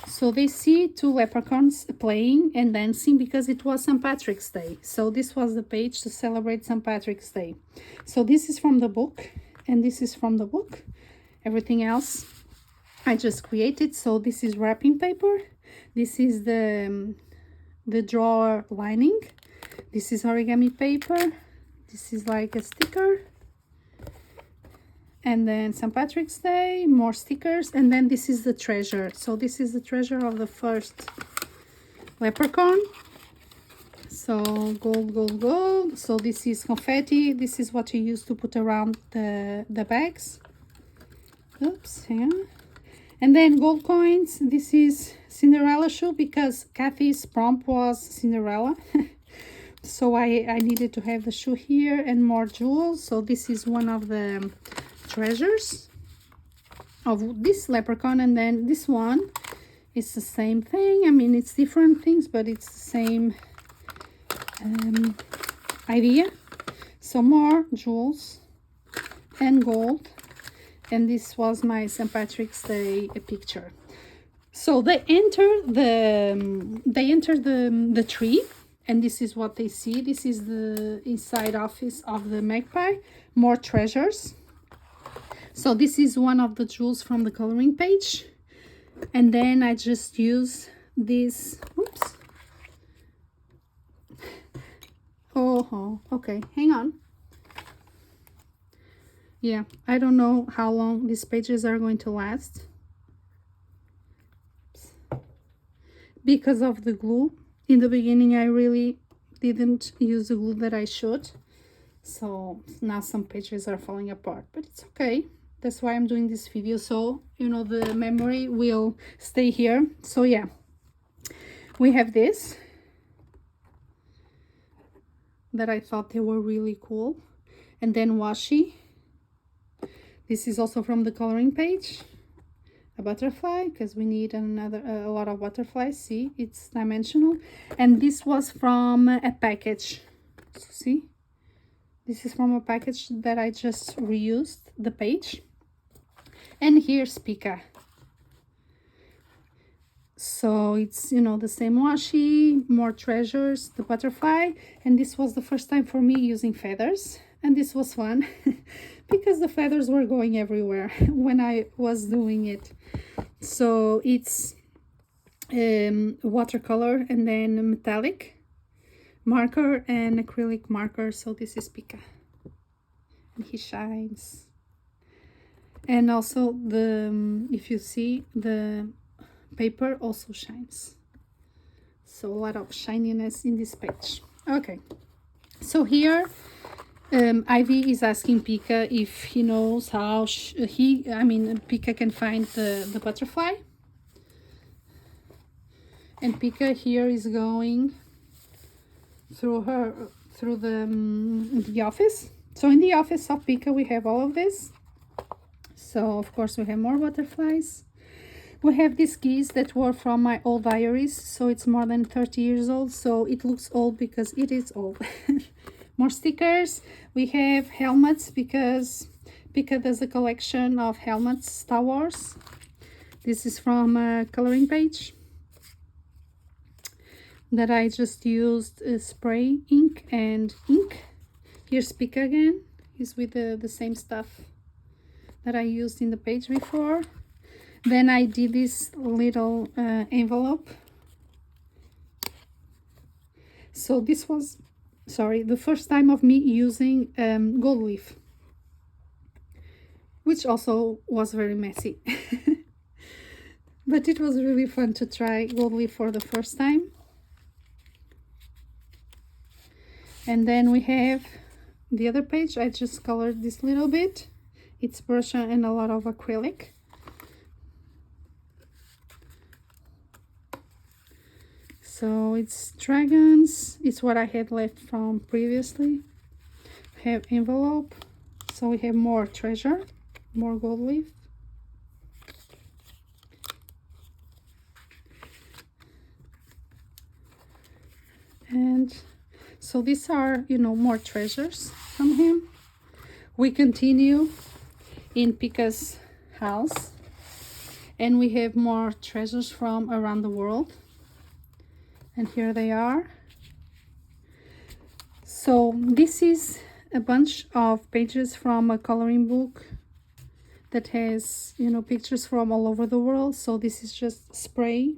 So they see two leprechauns playing and dancing because it was St. Patrick's Day. So this was the page to celebrate St. Patrick's Day. So this is from the book, and this is from the book. Everything else I just created. So this is wrapping paper. This is the drawer lining. This is origami paper. This is like a sticker. And then St. Patrick's Day, more stickers. And then this is the treasure. So this is the treasure of the first leprechaun. So gold, gold, gold. So this is confetti. This is what you use to put around the bags. Oops, hang on. And then gold coins. This is Cinderella shoe because Kathy's prompt was Cinderella. So I needed to have the shoe here and more jewels. So this is one of the treasures of this leprechaun. And then this one is the same thing. I mean, it's different things, but it's the same idea. So more jewels and gold. And this was my St. Patrick's Day picture. So they enter the tree, and this is what they see. This is the inside office of the magpie. More treasures. So this is one of the jewels from the coloring page. And then I just use this. Oops. Oh, okay, hang on. Yeah, I don't know how long these pages are going to last because of the glue. In the beginning, I really didn't use the glue that I should. So now some pages are falling apart, but it's okay. That's why I'm doing this video. So, you know, the memory will stay here. So yeah, we have this that I thought they were really cool. And then washi. This is also from the coloring page, a butterfly, because we need a lot of butterflies. See, it's dimensional. And this was from a package. So see, this is from a package that I just reused the page. And here's Pika. So it's, you know, the same washi, more treasures, the butterfly. And this was the first time for me using feathers. And this was fun because the feathers were going everywhere when I was doing it. So it's watercolor and then metallic marker and acrylic marker. So this is Pika. And he shines. And also the, if you see, the paper also shines. So a lot of shininess in this page. Okay. So here Ivy is asking Pika if he knows how Pika can find the butterfly. And Pika here is going through the office. So in the office of Pika we have all of this. So of course we have more butterflies. We have these keys that were from my old diaries, so it's more than 30 years old, so it looks old because it is old. More stickers. We have helmets because there's a collection of helmets, Star Wars. This is from a coloring page that I just used spray ink and ink. Here's Pika again. He's with the same stuff that I used in the page before. Then I did this little envelope. So this was, sorry, the first time of me using gold leaf, which also was very messy. But it was really fun to try gold leaf for the first time. And then we have the other page. I just colored this little bit. It's Brusho and a lot of acrylic. So it's dragons. It's what I had left from previously. We have envelope. So we have more treasure, more gold leaf. And so these are, you know, more treasures from him. We continue in Pika's house, and we have more treasures from around the world. And here they are. So this is a bunch of pages from a coloring book that has, you know, pictures from all over the world. So this is just spray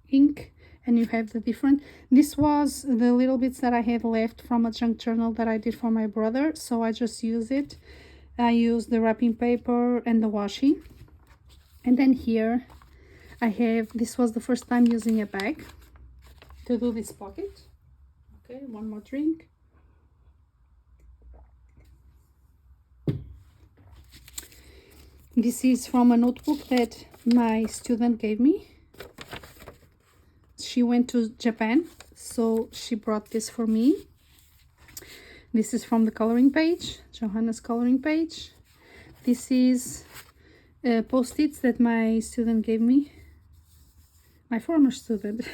ink. And you have the different, this was the little bits that I had left from a junk journal that I did for my brother, so I just use it. I use the wrapping paper and the washi. And then here I have, this was the first time using a bag to do this pocket. Okay, one more drink. This is from a notebook that my student gave me. She went to Japan, so she brought this for me. This is from the coloring page, Johanna's coloring page. This is post-its that my student gave me, my former student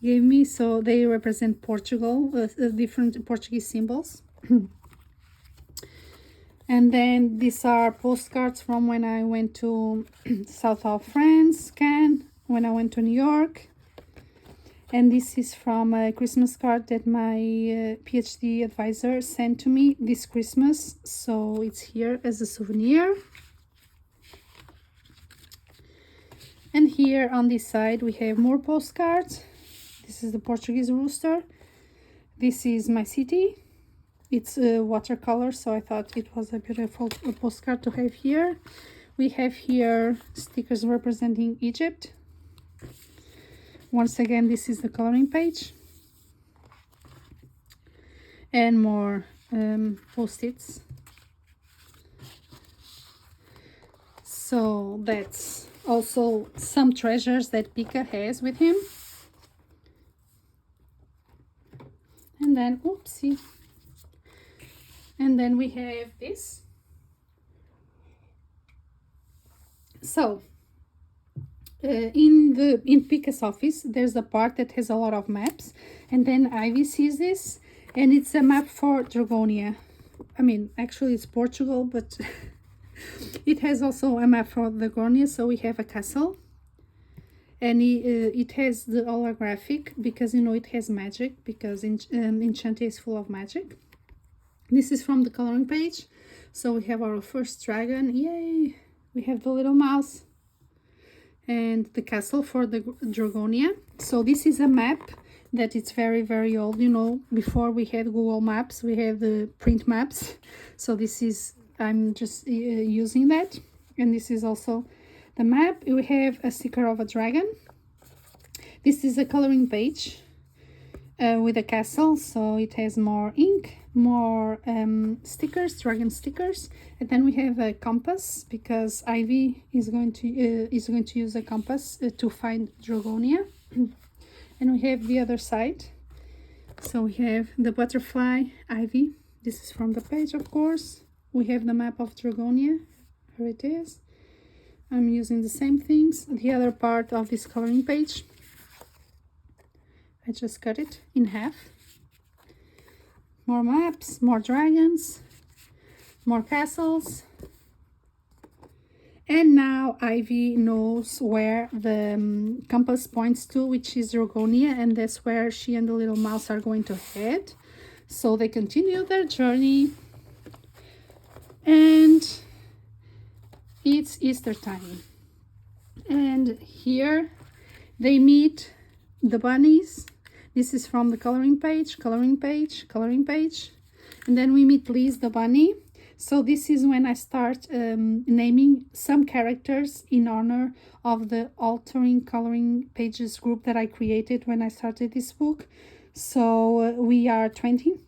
gave me. So they represent Portugal, different Portuguese symbols. And then these are postcards from when I went to south of France, Cannes, when I went to New York. And this is from a Christmas card that my PhD advisor sent to me this Christmas. So it's here as a souvenir. And here on this side we have more postcards. This is the Portuguese rooster. This is my city. It's watercolor, so I thought it was a beautiful postcard to have here. We have here stickers representing Egypt. Once again, this is the coloring page. And more post-its. So that's also some treasures that Pika has with him. And then, oopsie. And then we have this. So in Pika's office, there's a part that has a lot of maps, and then Ivy sees this, and it's a map for Dragonia. I mean, actually it's Portugal, but it has also a map for Dragonia. So we have a castle, and it has the holographic because, you know, it has magic, because Enchante is full of magic. This is from the coloring page. So we have our first dragon, yay! We have the little mouse and the castle for the Dragonia. So this is a map that it's very, very old. You know, before we had Google Maps, we have the print maps. So this is, I'm just using that. And this is also the map. We have a sticker of a dragon. This is a coloring page with a castle. So it has more ink, more stickers, dragon stickers. And then we have a compass, because Ivy is going to use a compass to find Dragonia. And we have the other side. So we have the butterfly, Ivy. This is from the page, of course. We have the map of Dragonia. Here it is. I'm using the same things. The other part of this coloring page, I just cut it in half. More maps, more dragons, more castles. And now Ivy knows where the compass points to, which is Rogonia, and that's where she and the little mouse are going to head. So they continue their journey, and it's Easter time. And here they meet the bunnies. This is from the coloring page, coloring page, coloring page. And then we meet Liz the bunny. So this is when I start naming some characters in honor of the altering coloring pages group that I created when I started this book. So we are 20,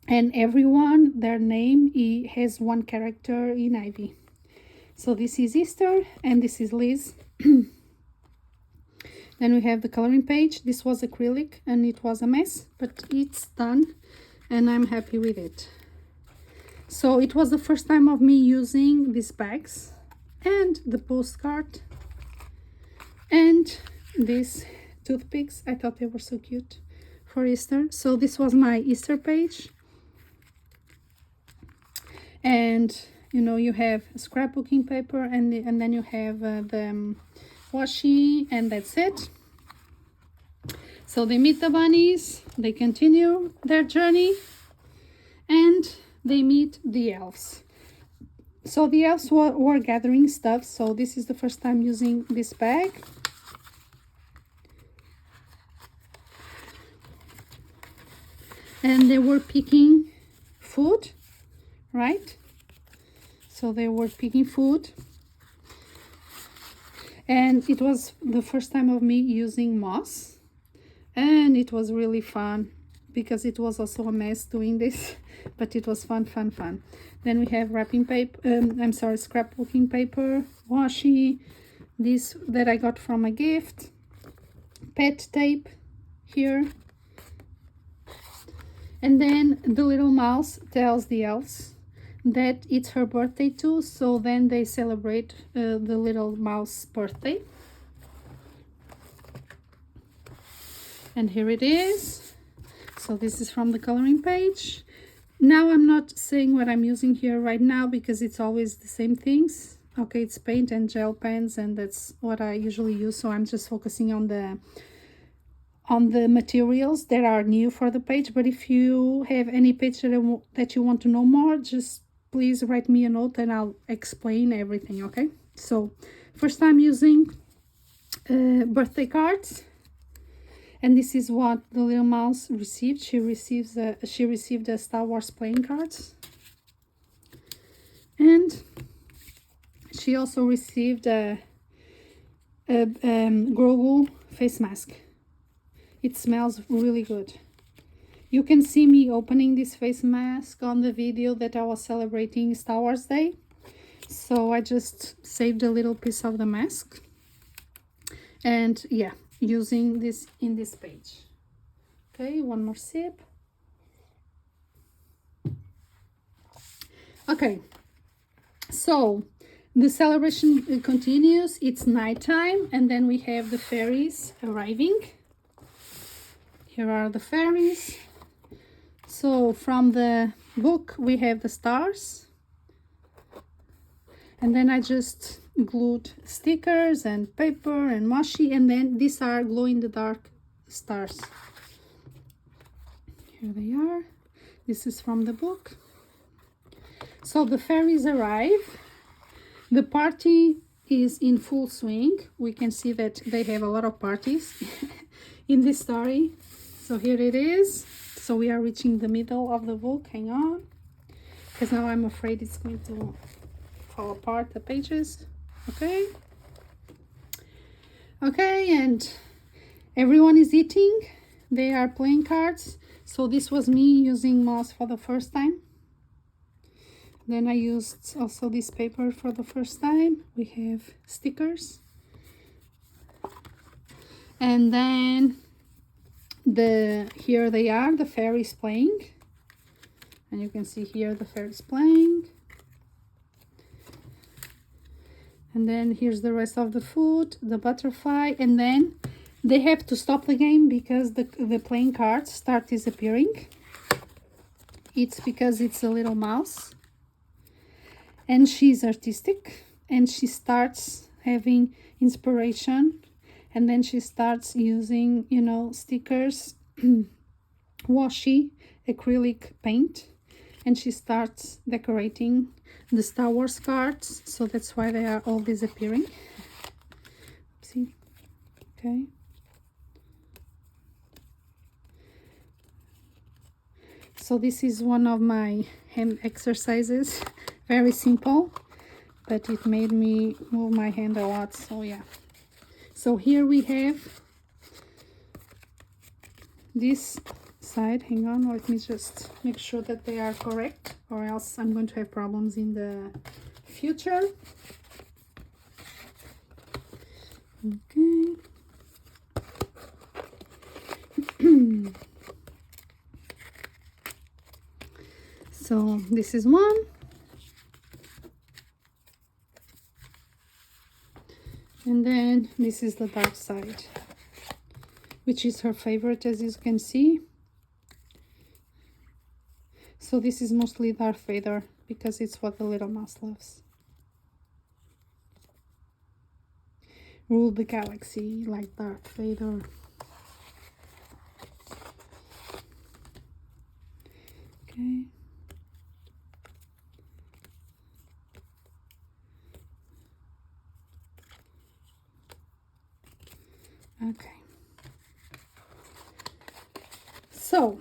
and everyone, their name has one character in Ivy. So this is Easter, and this is Liz. Then we have the coloring page. This was acrylic and it was a mess, but it's done and I'm happy with it. So it was the first time of me using these bags and the postcard and these toothpicks. I thought they were so cute for Easter. So this was my Easter page. And you know, you have scrapbooking paper and then you have the washi, and that's it. So they meet the bunnies, they continue their journey, and they meet the elves. So the elves were gathering stuff. So this is the first time using this bag. And they were picking food, right? So they were picking food. And it was the first time of me using moss. And it was really fun because it was also a mess doing this, but it was fun. Then we have wrapping paper, scrapbooking paper, washi, this that I got from a gift, pet tape here. And then the little mouse tells the elves that it's her birthday too, so then they celebrate the little mouse birthday. And here it is. So this is from the coloring page. Now I'm not saying what I'm using here right now because it's always the same things. Okay, it's paint and gel pens, and that's what I usually use, so I'm just focusing on the materials that are new for the page. But if you have any page that you want to know more, just please write me a note and I'll explain everything. Okay, so first time using birthday cards, and this is what the little mouse received. She received a Star Wars playing cards, and she also received a Grogu face mask. It smells really good. You can see me opening this face mask on the video that I was celebrating Star Wars Day. So I just saved a little piece of the mask. And yeah, using this in this page. Okay, one more sip. Okay, so the celebration continues. It's nighttime, and then we have the fairies arriving. Here are the fairies. So from the book we have the stars, and then I just glued stickers and paper and washi, and then these are glow-in-the-dark stars. Here they are. This is from the book. So the fairies arrive. The party is in full swing. We can see that they have a lot of parties in this story. So here it is. So we are reaching the middle of the book. Hang on, because now I'm afraid it's going to fall apart, the pages. Okay, and everyone is eating. They are playing cards. So this was me using mouse for the first time. Then I used also this paper for the first time. We have stickers, and then here they are, the fairies playing, and you can see here the fairies playing. And then here's the rest of the food, the butterfly, and then they have to stop the game because the playing cards start disappearing. It's because it's a little mouse, and she's artistic, and she starts having inspiration, and then she starts using, you know, stickers, washi, acrylic paint, and she starts decorating the Star Wars cards. So that's why they are all disappearing. See? Okay. So this is one of my hand exercises. Very simple, but it made me move my hand a lot. So yeah. So here we have this side. Hang on, let me just make sure that they are correct, or else I'm going to have problems in the future. Okay. So this is one. And then this is the dark side, which is her favorite, as you can see. So this is mostly Darth Vader because it's what the little mouse loves. Rule the galaxy like Darth Vader. Okay. Okay. So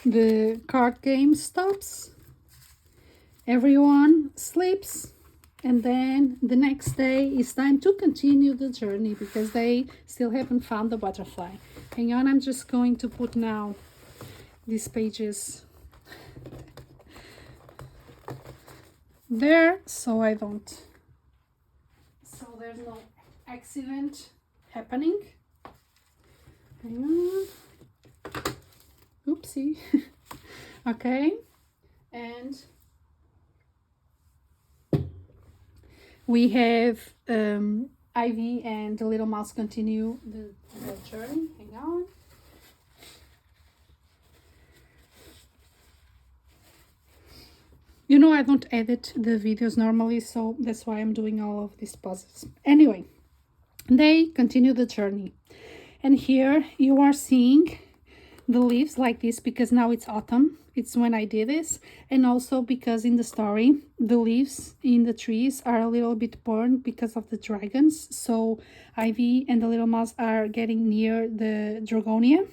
the card game stops, everyone sleeps, and then the next day it's time to continue the journey because they still haven't found the butterfly. Hang on, I'm just going to put now these pages there so there's no accident happening. Hang on. Oopsie. Okay, and we have Ivy and the little mouse continue the journey. Hang on. You know, I don't edit the videos normally, so that's why I'm doing all of these pauses. Anyway, they continue the journey. And here you are seeing the leaves like this because now it's autumn. It's when I did this. And also because in the story, the leaves in the trees are a little bit burned because of the dragons. So Ivy and the little mouse are getting near the Dragonia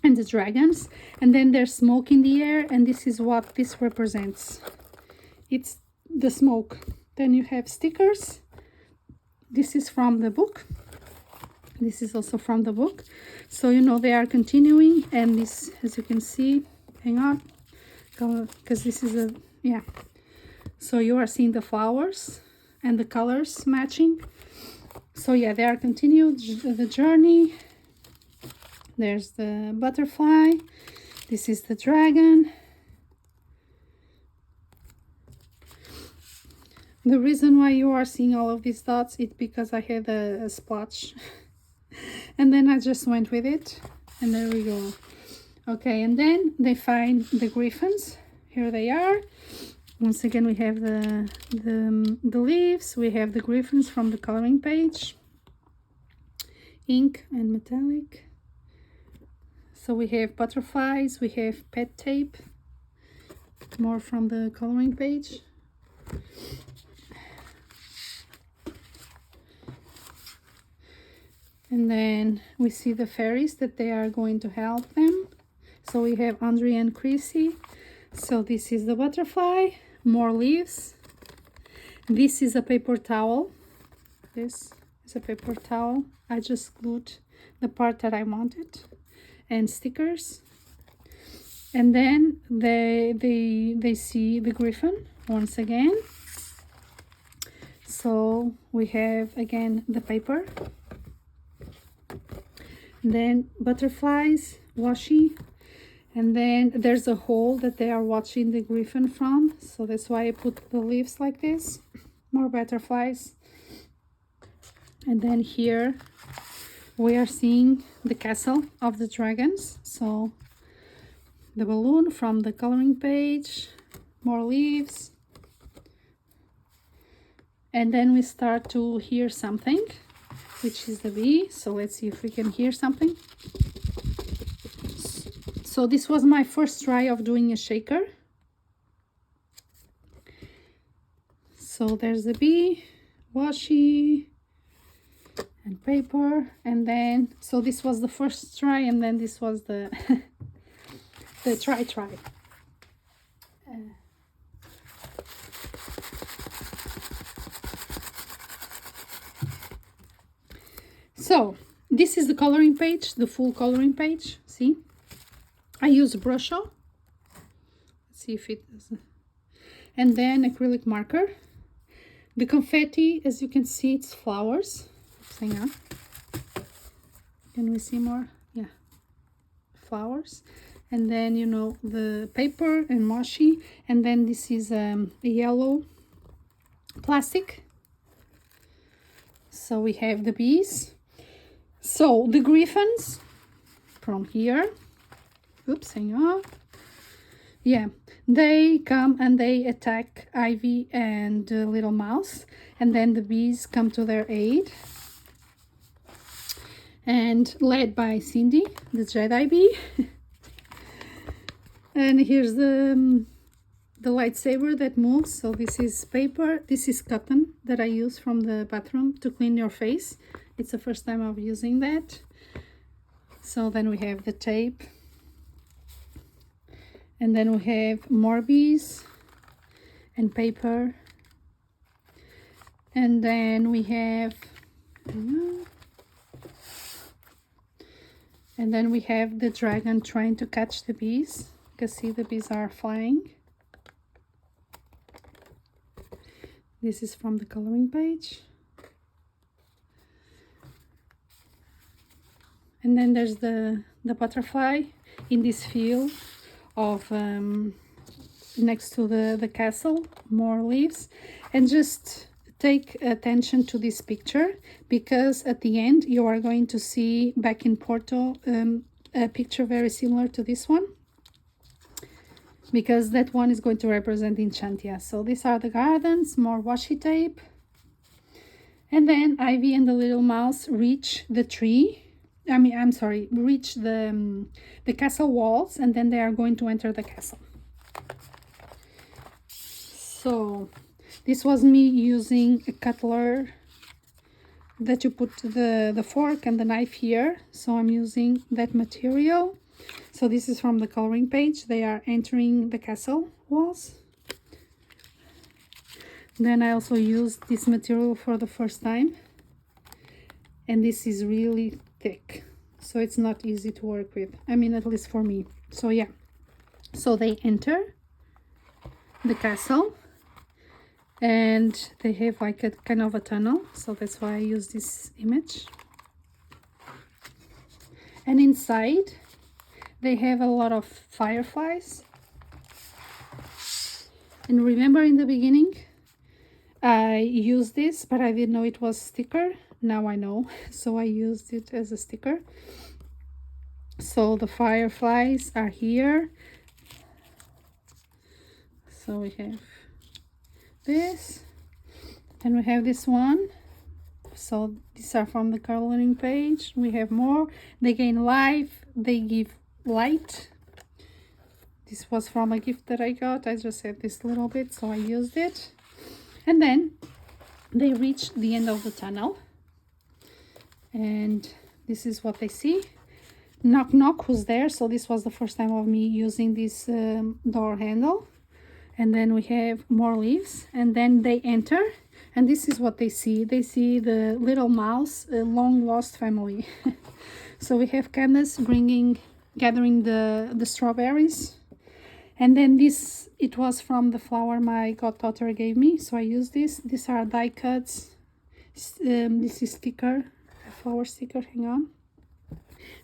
and the dragons, and then there's smoke in the air, and this is what this represents. It's the smoke. Then you have stickers. This is from the book. This is also from the book. So you know they are continuing, and this, as you can see, hang on, because this is a, yeah, so you are seeing the flowers and the colors matching. So yeah, they are continued the journey. There's the butterfly. This is the dragon. The reason why you are seeing all of these dots is because I had a splotch and then I just went with it, and there we go. Okay, and then they find the griffins. Here they are. Once again, we have the leaves. We have the griffins from the coloring page. Ink and metallic. So we have butterflies, we have pet tape, more from the coloring page. And then we see the fairies that they are going to help them. So we have Andre and Chrissy. So this is the butterfly, more leaves. This is a paper towel. This is a paper towel. I just glued the part that I wanted. And stickers, and then they see the griffin once again. So we have again the paper, then butterflies, washi, And then there's a hole that they are watching the griffin from, so that's why I put the leaves like this. More butterflies. And then here we are seeing the castle of the dragons. So the balloon from the coloring page, more leaves. And then we start to hear something, which is the bee. So let's see if we can hear something. So this was my first try of doing a shaker. So there's the bee, washi, and paper. And then, so this was the first try, and then this was the the try. So this is the coloring page, the full coloring page. See, I use Brusho. Let's see if it does. And then acrylic marker. The confetti, as you can see, it's flowers. Hang on. Can we see more? Yeah, flowers. And then, you know, the paper and washi. And then this is a yellow plastic. So we have the bees. So the griffins from here. Oops, hang on. Yeah, they come and they attack Ivy and Little Mouse, and then the bees come to their aid. And led by Cindy, the Jedi bee. And here's the lightsaber that moves. So this is paper. This is cotton that I use from the bathroom to clean your face. It's the first time I'm using that. So then we have the tape. And then we have more bees and paper. And then we have, and then we have the dragon trying to catch the bees. You can see the bees are flying. This is from the coloring page. And then there's the butterfly in this field of next to the castle, more leaves. And just take attention to this picture, because at the end you are going to see back in Porto a picture very similar to this one, because that one is going to represent Enchantia. So these are the gardens, more washi tape. And then Ivy and the little mouse reach the tree. Reach the castle walls, and then they are going to enter the castle. So this was me using a cutler that you put the fork and the knife here. So I'm using that material. So this is from the coloring page. They are entering the castle walls. Then I also used this material for the first time. And this is really thick, so it's not easy to work with. I mean, at least for me. So yeah, so they enter the castle and they have like a kind of a tunnel, so that's why I use this image. And inside they have a lot of fireflies. And remember in the beginning I used this, but I didn't know it was sticker. Now I know, so I used it as a sticker. So the fireflies are here. So we have this, and we have this one. So these are from the coloring page. We have more. They gain life, they give light. This was from a gift that I got. I just had this little bit, so I used it. And then they reach the end of the tunnel. And this is what they see. Knock knock, who's there? So this was the first time of me using this door handle. And then we have more leaves, and then they enter, and this is what they see. They see the little mouse, a long lost family. So we have Candace gathering the strawberries. And then this, it was from the flower my goddaughter gave me, so I used this. These are die cuts. This is sticker, a flower sticker, hang on.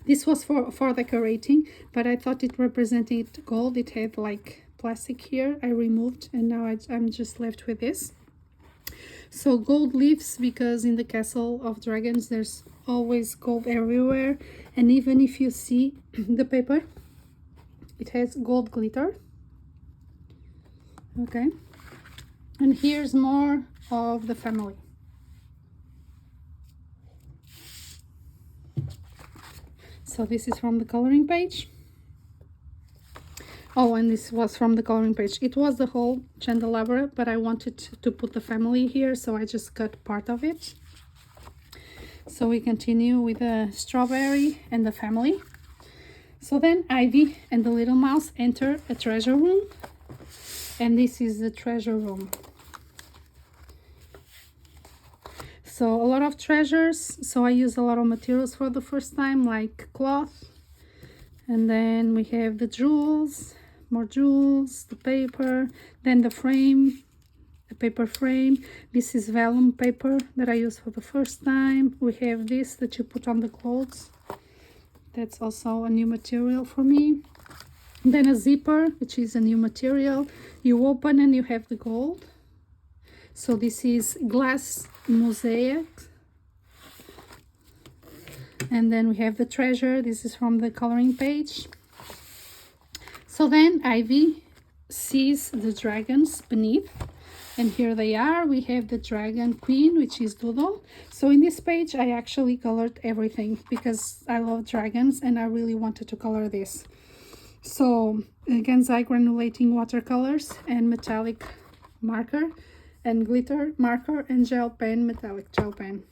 This was for decorating, but I thought it represented gold. It had like plastic here. I removed, and now I'm just left with this. So gold leaves, because in the Castle of Dragons there's always gold everywhere, and even if you see the paper, it has gold glitter. Okay, and here's more of the family. So this is from the coloring page. Oh, and this was from the coloring page. It was the whole candelabra, but I wanted to put the family here, so I just cut part of it. So we continue with the strawberry and the family. So then Ivy and the little mouse enter a treasure room, and this is the treasure room. So a lot of treasures. So I use a lot of materials for the first time, like cloth, and then we have the jewels, more jewels, the paper, then the frame, the paper frame. This is vellum paper that I use for the first time. We have this that you put on the clothes. That's also a new material for me. Then a zipper, which is a new material. You open and you have the gold. So this is glass mosaic. And then we have the treasure. This is from the coloring page. So then Ivy sees the dragons beneath, and here they are. We have the dragon queen, which is Doodle. So in this page I actually colored everything because I love dragons and I really wanted to color this. So Gansai granulating watercolors and metallic marker and glitter marker and gel pen, metallic gel pen.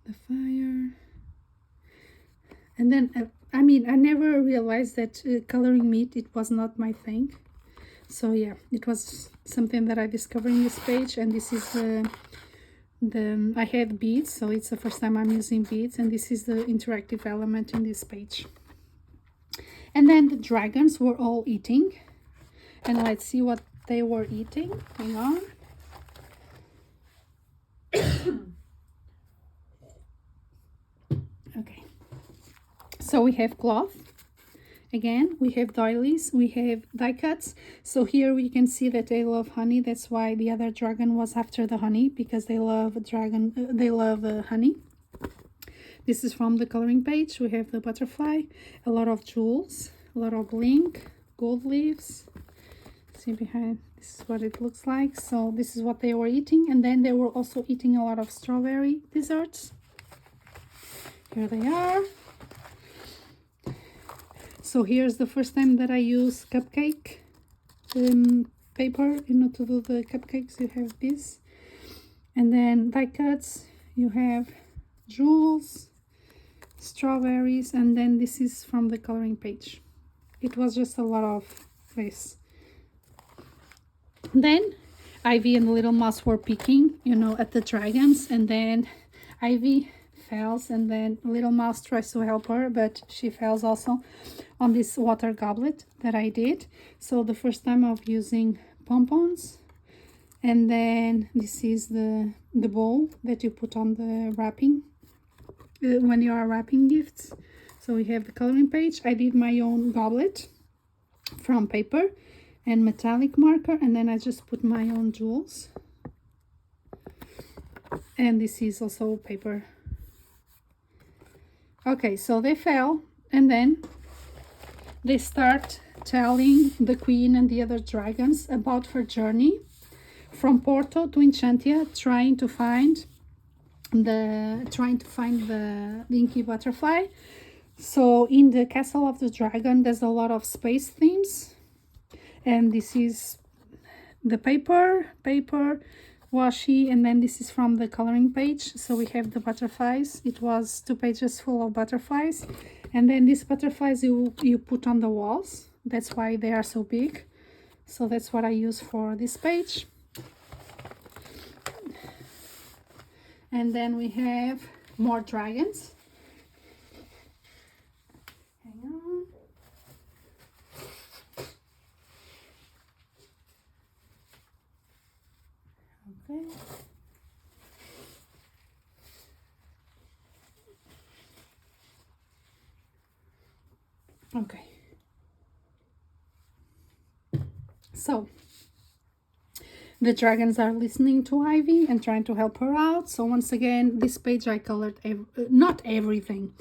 The fire, and then I mean, I never realized that coloring meat, it was not my thing. So yeah, it was something that I discovered in this page. And this is the I had beads, so it's the first time I'm using beads, and this is the interactive element in this page. And then the dragons were all eating, and let's see what they were eating. Hang on. Okay, so we have cloth. Again, we have doilies, we have die cuts. So here we can see that they love honey. That's why the other dragon was after the honey, because they love honey. This is from the coloring page. We have the butterfly, a lot of jewels, a lot of bling, gold leaves. See behind, this is what it looks like. So this is what they were eating, and then they were also eating a lot of strawberry desserts. Here they are. So here's the first time that I use cupcake paper, you know, to do the cupcakes. You have this, and then die cuts, you have jewels, strawberries, and then this is from the coloring page. It was just a lot of this. Then Ivy and the little mouse were picking, you know, at the dragons, and then Ivy fails, and then little mouse tries to help her, but she fails also on this water goblet that I did. So the first time of using pompons, and then this is the bowl that you put on the wrapping when you are wrapping gifts. So we have the coloring page. I did my own goblet from paper and metallic marker, and then I just put my own jewels, and this is also paper. Okay, so they fell, and then they start telling the queen and the other dragons about her journey from Porto to Enchantia, trying to find the Inky Butterfly. So in the Castle of the Dragon, there's a lot of space themes, and this is the paper, washi, and then this is from the coloring page. So we have the butterflies. It was 2 pages full of butterflies, and then these butterflies you put on the walls. That's why they are so big. So that's what I use for this page. And then we have more dragons. Hang on. Okay. Okay. So the dragons are listening to Ivy and trying to help her out. So once again, this page I colored not everything.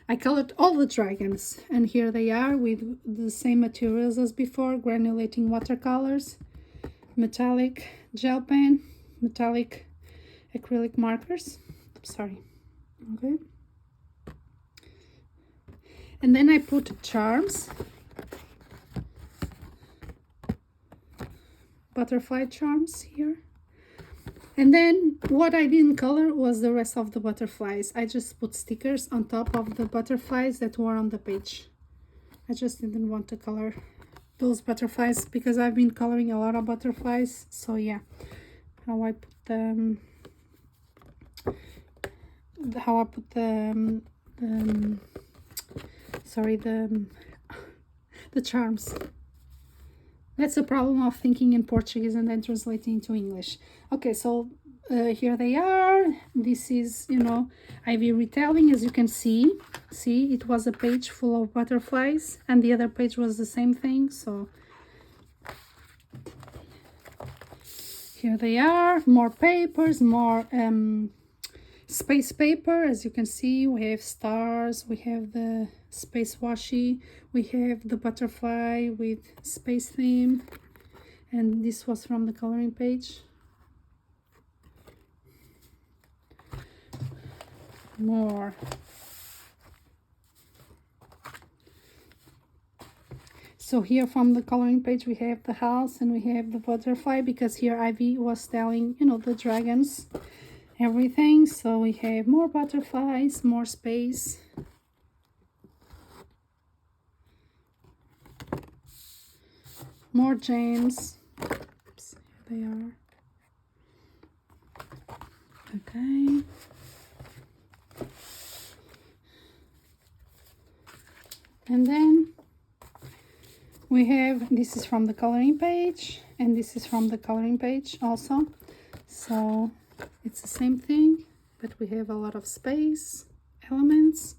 I colored all the dragons, and here they are with the same materials as before: granulating watercolors, metallic gel pen, metallic acrylic markers. Sorry. Okay. And then I put charms, butterfly charms here. And then what I didn't color was the rest of the butterflies. I just put stickers on top of the butterflies that were on the page. I just didn't want to color those butterflies because I've been coloring a lot of butterflies. So yeah, how I put the charms. That's the problem of thinking in Portuguese and then translating into English. Okay, so here they are. This is, you know, Ivy retelling, as you can see. See, it was a page full of butterflies and the other page was the same thing. So here they are, more papers, more space paper. As you can see, we have stars, we have the space washi, we have the butterfly with space theme, and this was from the coloring page. More. So here from the coloring page we have the house and we have the butterfly, because here Ivy was telling, you know, the dragons everything. So we have more butterflies, more space, more gems. Oops, here they are. Okay. And then we have, this is from the coloring page and this is from the coloring page also. So it's the same thing, but we have a lot of space elements.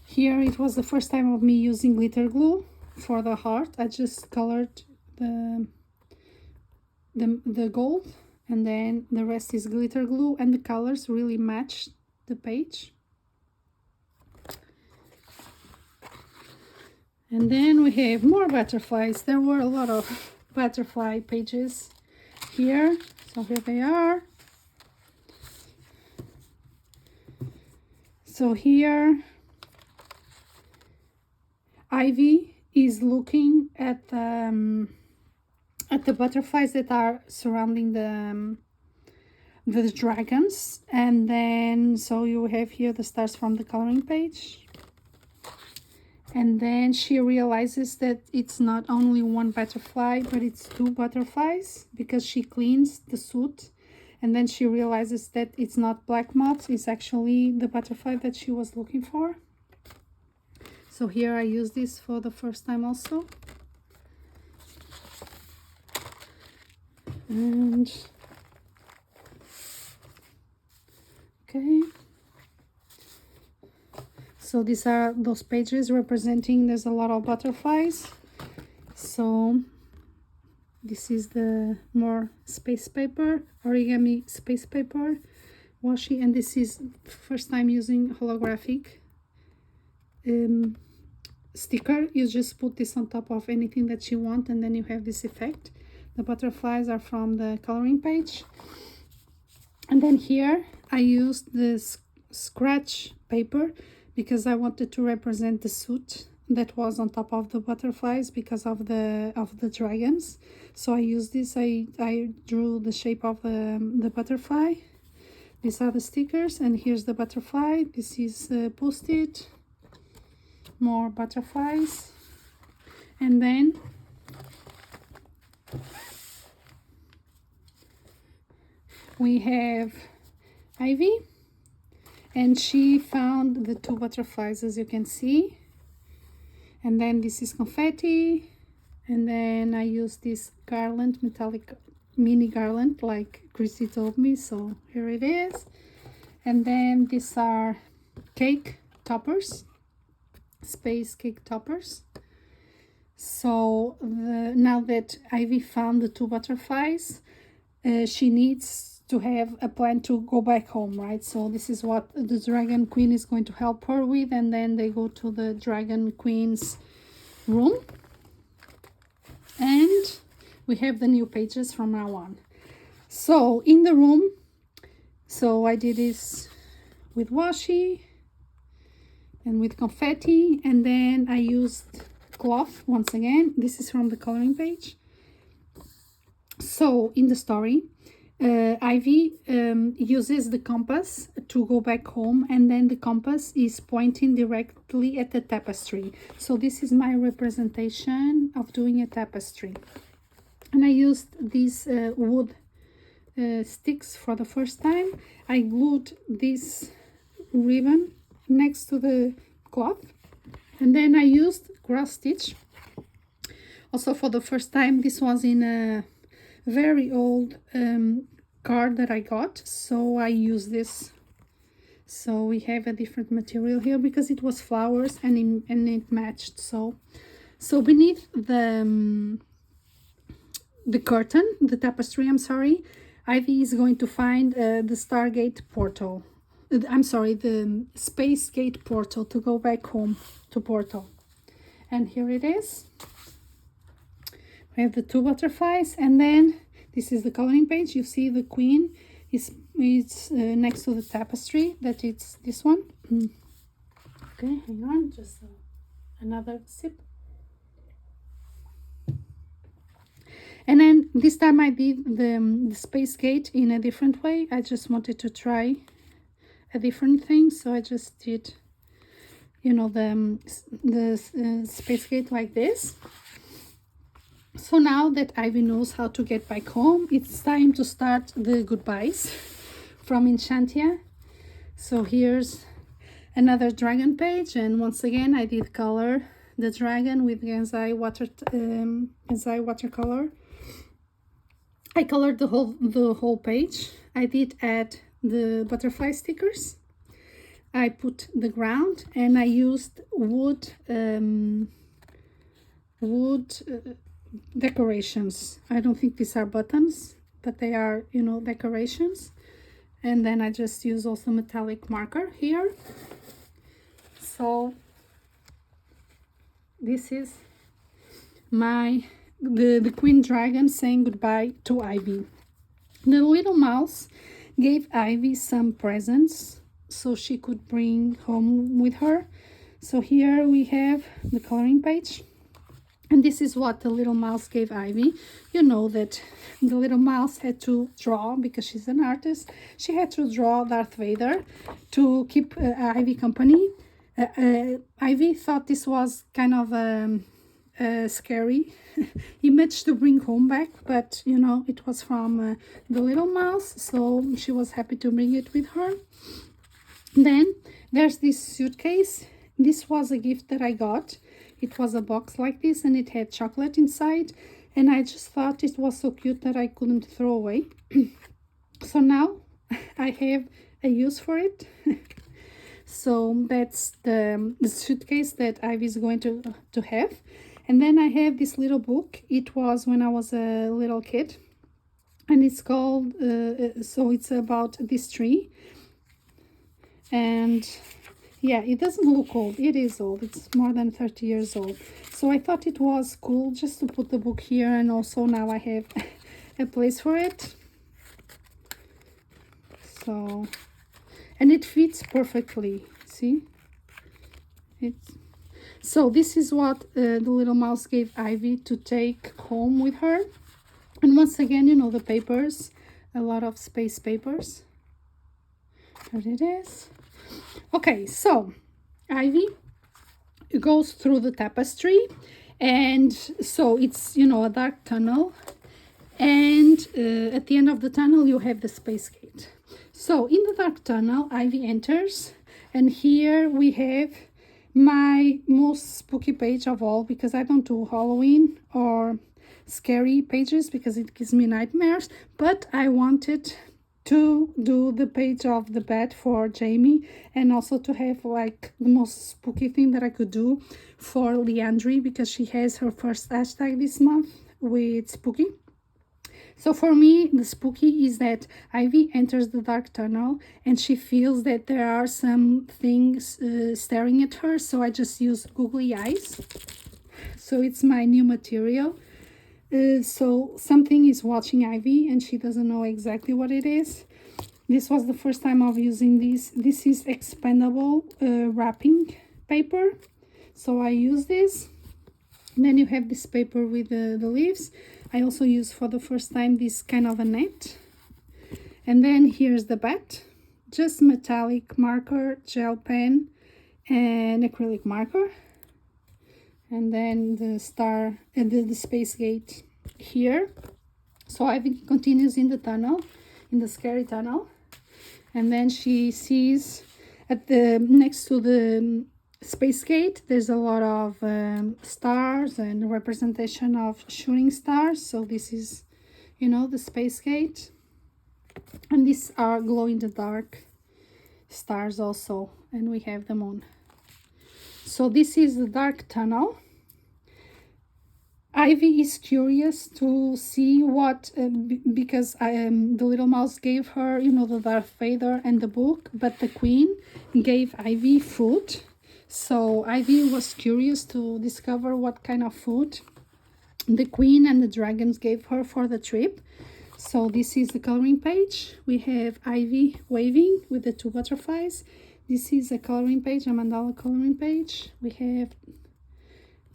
Here it was the first time of me using glitter glue for the heart. I just colored the gold, and then the rest is glitter glue, and the colors really match the page. And then we have more butterflies. There were a lot of butterfly pages here. So here they are. So here Ivy is looking at the butterflies that are surrounding the dragons, and then so you have here the stars from the coloring page. And then she realizes that it's not only one butterfly, but it's two butterflies, because she cleans the suit. And then she realizes that it's not black moth, it's actually the butterfly that she was looking for. So here I use this for the first time also. And okay. So these are those pages representing, there's a lot of butterflies. So this is the more space paper, origami space paper, washi, and this is first time using holographic sticker. You just put this on top of anything that you want and then you have this effect. The butterflies are from the coloring page. And then here I used this scratch paper because I wanted to represent the suit that was on top of the butterflies because of the dragons. So I used this. I drew the shape of the butterfly. These are the stickers, and here's the butterfly. This is post-it. More butterflies, and then we have Ivy. And she found the two butterflies, as you can see. And then this is confetti. And then I use this garland, metallic mini garland like Chrissy told me, so here it is. And then these are cake toppers, space cake toppers. So now that Ivy found the two butterflies, she needs to have a plan to go back home, right? So this is what the Dragon Queen is going to help her with, and then they go to the Dragon Queen's room. And we have the new pages from now on. So in the room, so I did this with washi and with confetti, and then I used cloth once again. This is from the coloring page. So in the story, Ivy uses the compass to go back home, and then the compass is pointing directly at the tapestry. So this is my representation of doing a tapestry. And I used these wood sticks for the first time. I glued this ribbon next to the cloth, and then I used cross stitch. Also for the first time, this was in a very old card that I got, so I use this. So we have a different material here because it was flowers and it matched. So beneath the curtain, the tapestry, I'm sorry, Ivy is going to find the Stargate portal. I'm sorry, the Space Gate portal to go back home to Portal. And here it is. We have the two butterflies, and then this is the coloring page. You see the queen is next to the tapestry, that it's this one. Okay, hang on, just another sip. And then this time I did the space gate in a different way. I just wanted to try a different thing, so I just did, you know, the space gate like this. So now that Ivy knows how to get back home, it's time to start the goodbyes from Enchantia. So here's another dragon page, and once again I did color the dragon with Gansai watercolor. I colored the whole page. I did add the butterfly stickers. I put the ground, and I used wood decorations. I don't think these are buttons, but they are, you know, decorations. And then I just use also metallic marker here. So this is the queen dragon saying goodbye to Ivy. The little mouse gave Ivy some presents so she could bring home with her. So here we have the coloring page, and this is what the little mouse gave Ivy. You know that the little mouse had to draw, because she's an artist, she had to draw Darth Vader to keep Ivy company. Ivy thought this was kind of a scary image to bring home back, but you know, it was from the little mouse, so she was happy to bring it with her. Then there's this suitcase. This was a gift that I got. It was a box like this, and it had chocolate inside, and I just thought it was so cute that I couldn't throw away. So now I have a use for it. So that's the suitcase that Ivy is going to have. And then I have this little book. It was when I was a little kid, and it's called so it's about this tree. And yeah, it doesn't look old. It is old. It's more than 30 years old. So I thought it was cool just to put the book here, and also now I have a place for it. So, and it fits perfectly. See? So this is what the little mouse gave Ivy to take home with her. And once again, you know, the papers, a lot of space papers. Here it is. Okay, so Ivy goes through the tapestry, and so it's, you know, a dark tunnel, and at the end of the tunnel you have the space gate. So in the dark tunnel, Ivy enters, and here we have My most spooky page of all, because I don't do Halloween or scary pages because it gives me nightmares, but I wanted to do the page of the bed for Jamie, and also to have like the most spooky thing that I could do for Leandri, because she has her first hashtag this month with spooky. So for me, the spooky is that Ivy enters the dark tunnel and she feels that there are some things staring at her. So I just use googly eyes. So it's my new material. So something is watching Ivy and she doesn't know exactly what it is. This was the first time of using this. This is expandable wrapping paper. So I use this. And then you have this paper with the leaves. I also use for the first time this kind of a net. And then here's the bat. Just metallic marker, gel pen, and acrylic marker. And then the star and the space gate here. So Ivy continues in the tunnel, in the scary tunnel. And then she sees at the next to the space gate, there's a lot of stars and representation of shooting stars. So this is, you know, the space gate. And these are glow in the dark stars also. And we have the moon. So this is the dark tunnel. Ivy is curious to see what, because the little mouse gave her, you know, the Darth Vader and the book, but the Queen gave Ivy food. So Ivy was curious to discover what kind of food the Queen and the dragons gave her for the trip. So this is the coloring page. We have Ivy waving with the two butterflies. This is a coloring page, a mandala coloring page. We have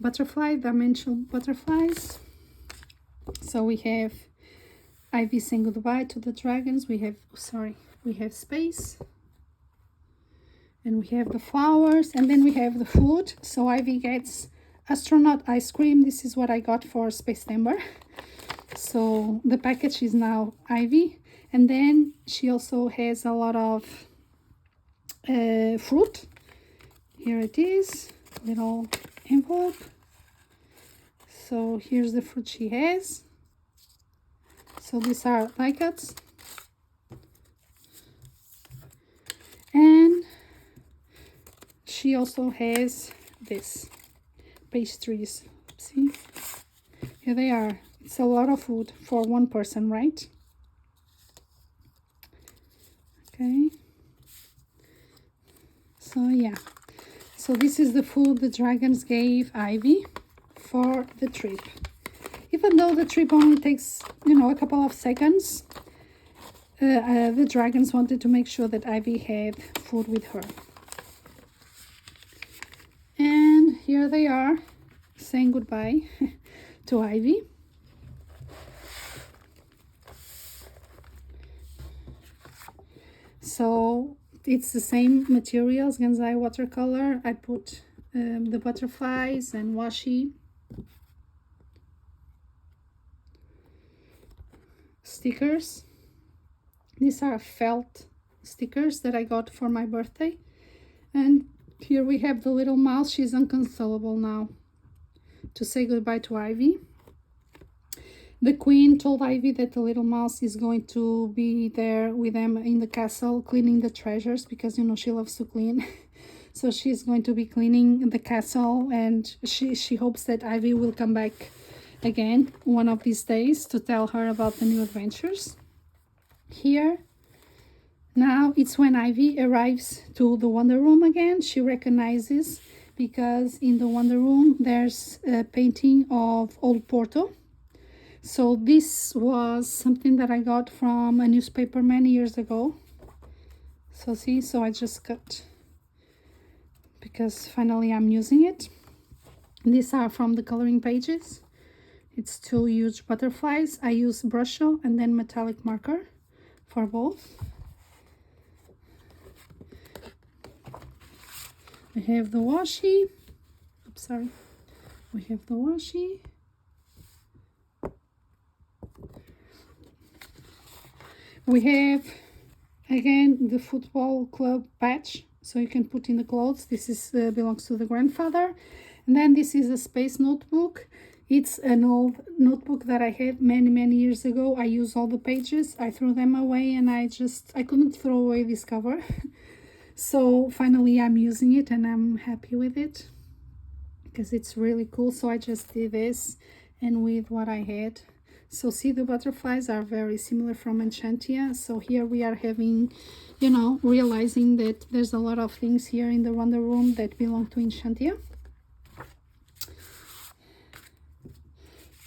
butterfly, dimensional butterflies. So we have Ivy saying goodbye to the dragons. We have space. And we have the flowers, and then we have the food. So Ivy gets astronaut ice cream. This is what I got for Space Timber. So the package is now Ivy. And then she also has a lot of fruit. Here it is, little envelope. So here's the fruit she has. So these are die cuts. And she also has this pastries. See, here they are. It's a lot of food for one person, right? Okay. So yeah, so this is the food the dragons gave Ivy for the trip. Even though the trip only takes, you know, a couple of seconds, the dragons wanted to make sure that Ivy had food with her. And here they are saying goodbye to Ivy. So it's the same materials, Gansai watercolor. I put the butterflies and washi stickers. These are felt stickers that I got for my birthday. And here we have the little mouse. She's inconsolable now to say goodbye to Ivy. The Queen told Ivy that the little mouse is going to be there with them in the castle cleaning the treasures, because, you know, she loves to clean. So she's going to be cleaning the castle, and she hopes that Ivy will come back again one of these days to tell her about the new adventures. Here, now it's when Ivy arrives to the Wonder Room again. She recognizes, because in the Wonder Room there's a painting of Old Porto. So this was something that I got from a newspaper many years ago. So see, so I just cut, because finally I'm using it. These are from the coloring pages. It's two huge butterflies. I use Brusho and then metallic marker for both. We have the washi. Oops, sorry. We have the washi. We have, again, the football club patch. so you can put in the clothes. This is belongs to the grandfather. And then this is a space notebook. It's an old notebook that I had many years ago. I used all the pages, I threw them away, and I couldn't throw away this cover. So finally I'm using it and I'm happy with it because it's really cool. So I just did this and with what I had. So see, the butterflies are very similar from Enchantia. So here we are having, you know, realizing that there's a lot of things here in the Wonder Room that belong to Enchantia.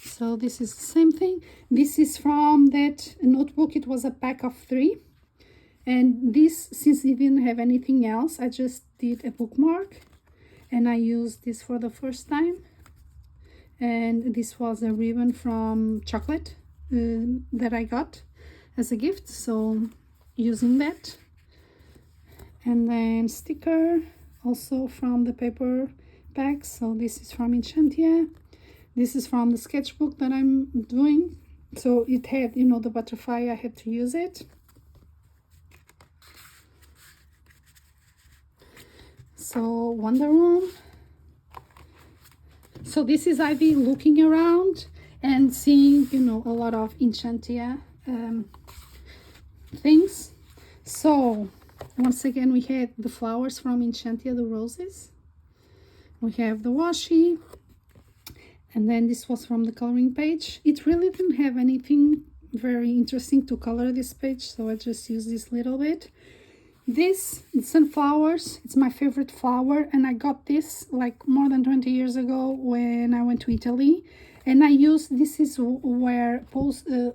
So this is the same thing. This is from that notebook. It was a pack of 3. And this, since it didn't have anything else, I just did a bookmark. And I used this for the first time. And this was a ribbon from chocolate that I got as a gift, so using that. And then sticker also from the paper pack. So this is from Enchantia. This is from the sketchbook that I'm doing. So it had, you know, the butterfly, I had to use it. So Wonder Room. So this is Ivy looking around and seeing, you know, a lot of Enchantia things. So once again, we had the flowers from Enchantia, the roses. We have the washi. And then this was from the coloring page. It really didn't have anything very interesting to color this page, so I just used this little bit. This sunflowers, it's my favorite flower, and I got this like more than 20 years ago when I went to Italy. And I used, this is where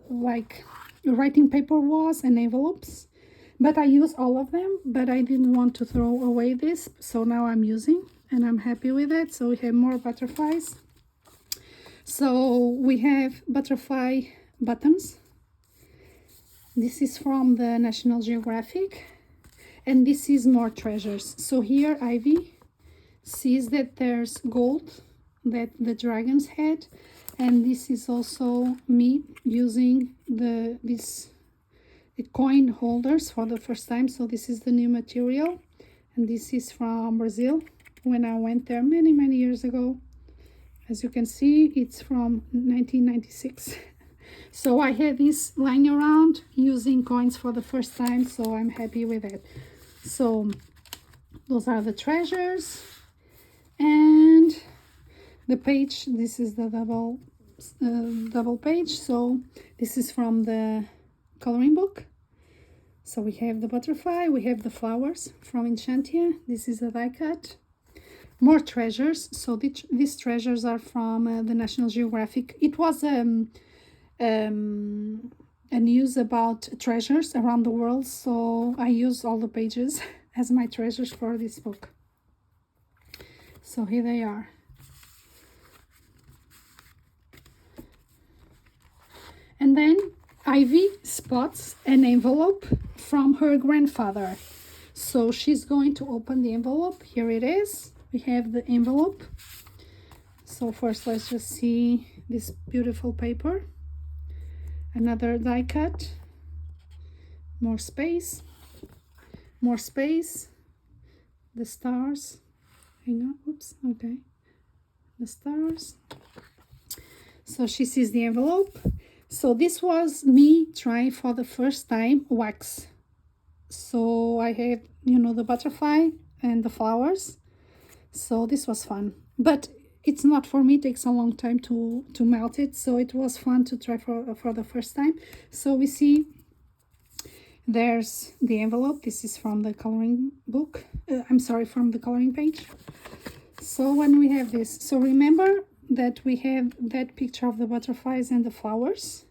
like writing paper was and envelopes, but I used all of them, but I didn't want to throw away this, so now I'm using and I'm happy with it. So we have more butterflies. So we have butterfly buttons. This is from the National Geographic. And this is more treasures. So here Ivy sees that there's gold that the dragons had. And this is also me using these coin holders for the first time. So this is the new material. And this is from Brazil when I went there many years ago. As you can see, it's from 1996. So I had this lying around using coins for the first time. So I'm happy with it. So those are the treasures, and the page, this is the double page. So this is from the coloring book. So we have the butterfly, we have the flowers from Enchantia. This is a die cut. More treasures. So these treasures are from the National Geographic. It was a news about treasures around the world, so I use all the pages as my treasures for this book. So here they are. And then Ivy spots an envelope from her grandfather. So she's going to open the envelope. Here it is. We have the envelope. So first let's just see this beautiful paper. Another die cut, more space, the stars, hang on, oops, okay, the stars. So she sees the envelope. So this was me trying for the first time wax. So I have, you know, the butterfly and the flowers. So this was fun, but it's not for me, it takes a long time to melt it, so it was fun to try for the first time. So we see there's the envelope. This is from the coloring book, from the coloring page. So when we have this, so remember that we have that picture of the butterflies and the flowers.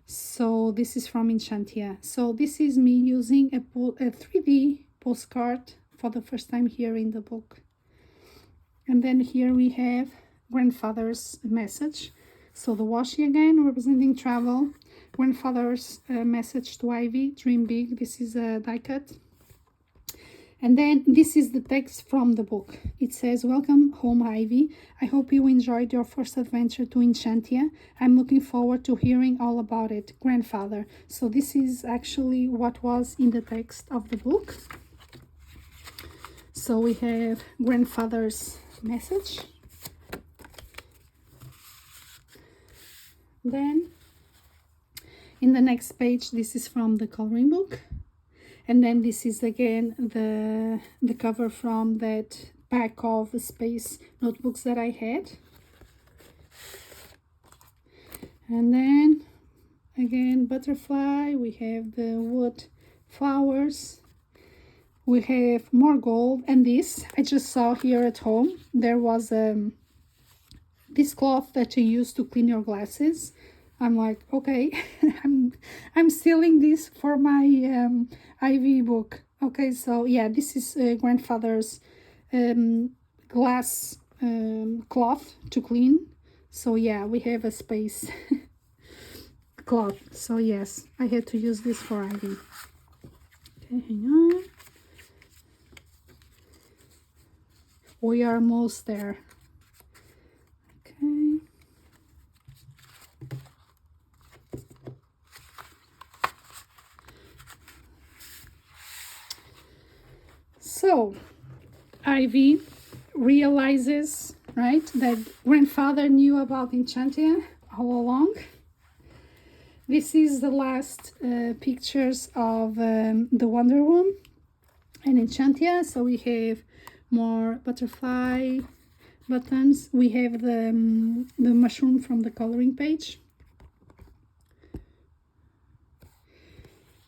So this is from Enchantia. So this is me using a 3D postcard for the first time here in the book. And then here we have grandfather's message. So the washi again, representing travel. Grandfather's message to Ivy, dream big. This is a die cut. And then this is the text from the book. It says, welcome home, Ivy. I hope you enjoyed your first adventure to Enchantia. I'm looking forward to hearing all about it, grandfather. So this is actually what was in the text of the book. So we have grandfather's message. Then in the next page, this is from the coloring book. And then this is again the cover from that pack of space notebooks that I had. And then again, butterfly, we have the wood flowers, we have more gold. And this I just saw here at home. There was this cloth that you use to clean your glasses. I'm like, okay, I'm stealing this for my Ivy book. Okay, so yeah, this is grandfather's glass cloth to clean. So yeah, we have a space cloth. So yes, I had to use this for Ivy. Okay, hang on. We are almost there. Okay. So Ivy realizes, right, that grandfather knew about Enchantia all along. This is the last pictures of the Wonder Room and Enchantia. So we have more butterfly buttons. We have the mushroom from the coloring page.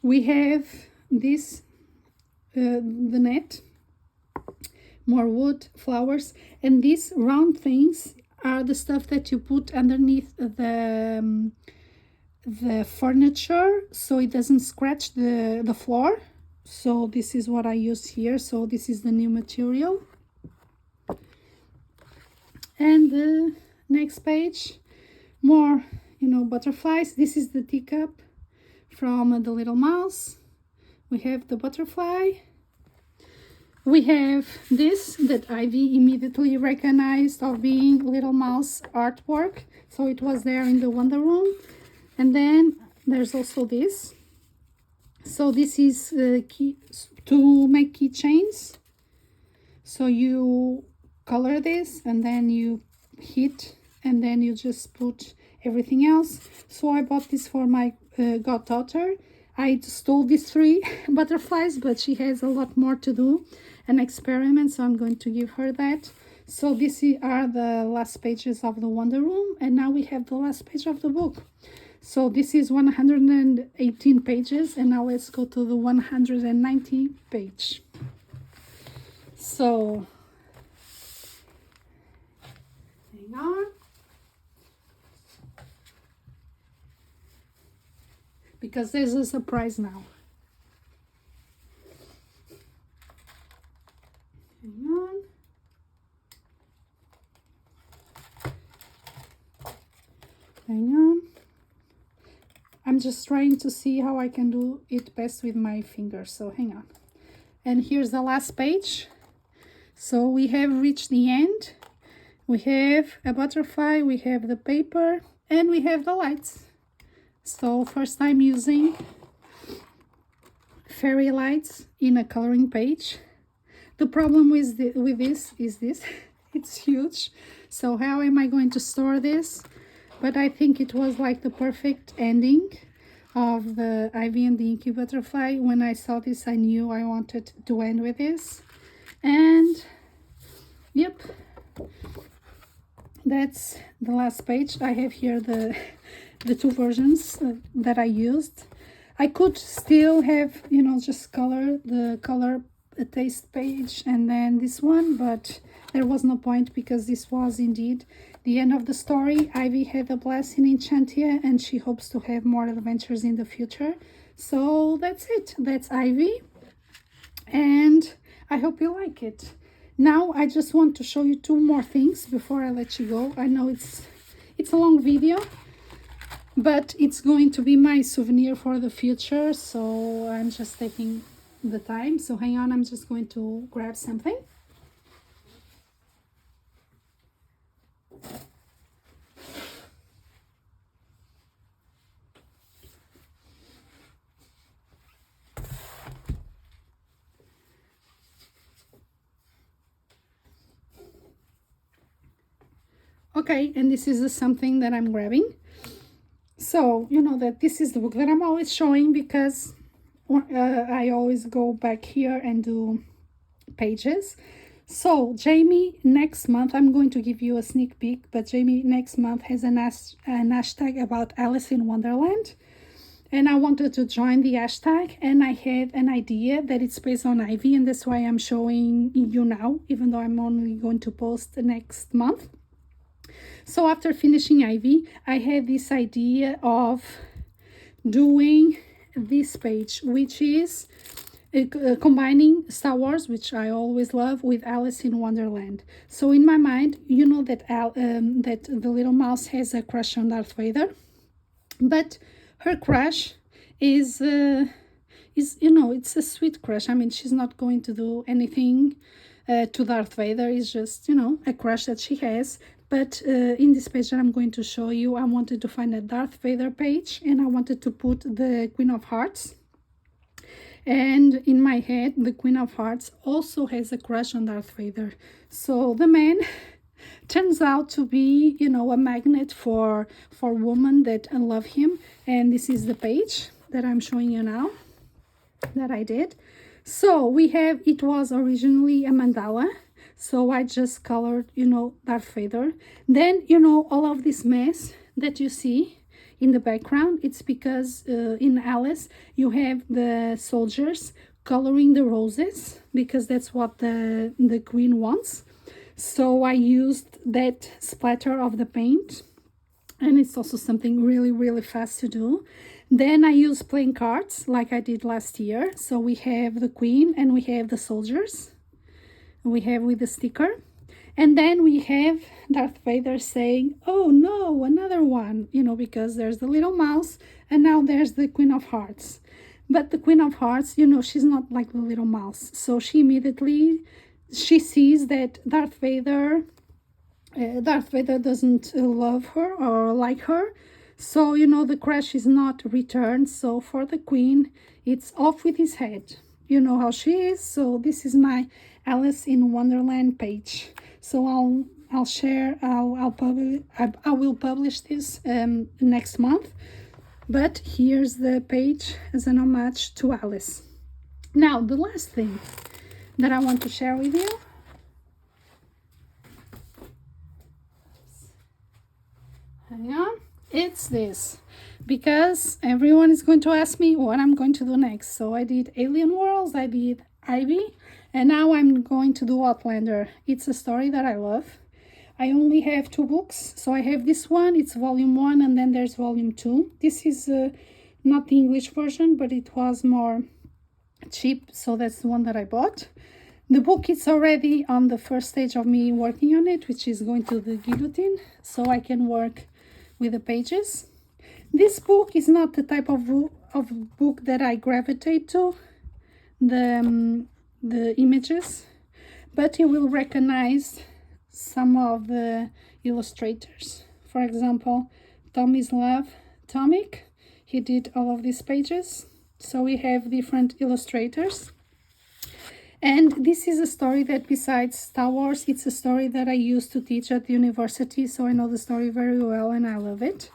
We have this, the net, more wood, flowers, and these round things are the stuff that you put underneath the furniture so it doesn't scratch the floor. So this is what I use here. So this is the new material. And the next page, more, butterflies. This is the teacup from the little mouse. We have the butterfly. We have this that Ivy immediately recognized of being little mouse artwork. So it was there in the Wonder Room. And then there's also this. So this is to make keychains. So you color this and then you hit and then you just put everything else. So I bought this for my goddaughter. I stole these 3 butterflies, but she has a lot more to do, an experiment, so I'm going to give her that. So these are the last pages of the Wonder Room, and now we have the last page of the book. So this is 118 pages, and now let's go to the 190 page. So hang on. Because there's a surprise now. Hang on. Hang on. I'm just trying to see how I can do it best with my fingers, so hang on. And here's the last page. So we have reached the end. We have a butterfly, we have the paper, and we have the lights. So first time using fairy lights in a coloring page. The problem with this is this. It's huge. So how am I going to store this? But I think it was like the perfect ending of the Ivy and the Inky Butterfly. When I saw this, I knew I wanted to end with this. And yep, that's the last page. I have here the 2 versions that I used. I could still have, just the color taste page and then this one, but there was no point because this was indeed the end of the story. Ivy had a blast in Enchantia and she hopes to have more adventures in the future. So that's it. That's Ivy. And I hope you like it. Now I just want to show you 2 more things before I let you go. I know it's a long video, but it's going to be my souvenir for the future, so I'm just taking the time. So hang on, I'm just going to grab something. Okay, and this is something that I'm grabbing. So, you know that this is the book that I'm always showing because I always go back here and do pages. So, Jamie, next month, I'm going to give you a sneak peek, but Jamie next month has an hashtag about Alice in Wonderland. And I wanted to join the hashtag, and I had an idea that it's based on Ivy, and that's why I'm showing you now, even though I'm only going to post next month. So after finishing Ivy, I had this idea of doing this page, which is combining Star Wars, which I always love, with Alice in Wonderland. So in my mind, you know that that the little mouse has a crush on Darth Vader, but her crush is you know, it's a sweet crush. I mean, she's not going to do anything to Darth Vader. It's just, you know, a crush that she has. But in this page that I'm going to show you, I wanted to find a Darth Vader page, and I wanted to put the Queen of Hearts. And in my head, the Queen of Hearts also has a crush on Darth Vader. So the man turns out to be, you know, a magnet for women that love him. And this is the page that I'm showing you now that I did. So we have, it was originally a mandala. So I just colored, you know, Darth Vader. Then, you know, all of this mess that you see in the background, it's because in Alice, you have the soldiers coloring the roses, because that's what the queen wants. So I used that splatter of the paint, and it's also something really, really fast to do. Then I use playing cards like I did last year. So we have the queen and we have the soldiers. We have with the sticker. And then we have Darth Vader saying, oh no, another one, you know, because there's the little mouse and now there's the Queen of Hearts. But the Queen of Hearts, you know, she's not like the little mouse. So she immediately, she sees that Darth Vader doesn't love her or like her. So, you know, the crush is not returned. So for the queen, it's off with his head. You know how she is. So this is my Alice in Wonderland page. So I'll share, I will publish this next month. But here's the page as an homage to Alice. Now, the last thing that I want to share with you. Hang on. It's this, because everyone is going to ask me what I'm going to do next. So I did Alien Worlds, I did Ivy, and now I'm going to do Outlander. It's a story that I love. I only have 2 books. So I have this one, it's volume 1, and then there's volume 2. This is not the English version, but it was more cheap, so that's the one that I bought. The book is already on the first stage of me working on it, which is going to the guillotine, so I can work with the pages. This book is not the type of book that I gravitate to, the images, but you will recognize some of the illustrators. For example, Tommy's Love Tomic, he did all of these pages. So we have different illustrators. And this is a story that, besides Star Wars, it's a story that I used to teach at the university, so I know the story very well and I love it.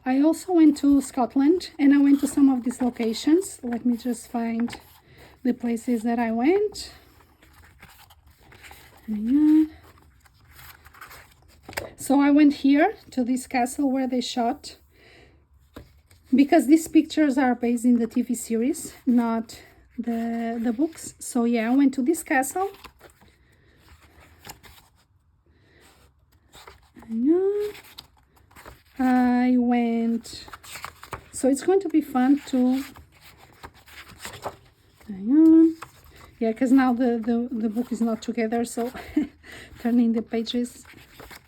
I also went to Scotland and I went to some of these locations. Let me just find the places that I went. So I went here to this castle where they shot, because these pictures are based in the TV series, not the books. So yeah, I went to this castle. I went, so it's going to be fun to, yeah, because now the book is not together, so turning the pages,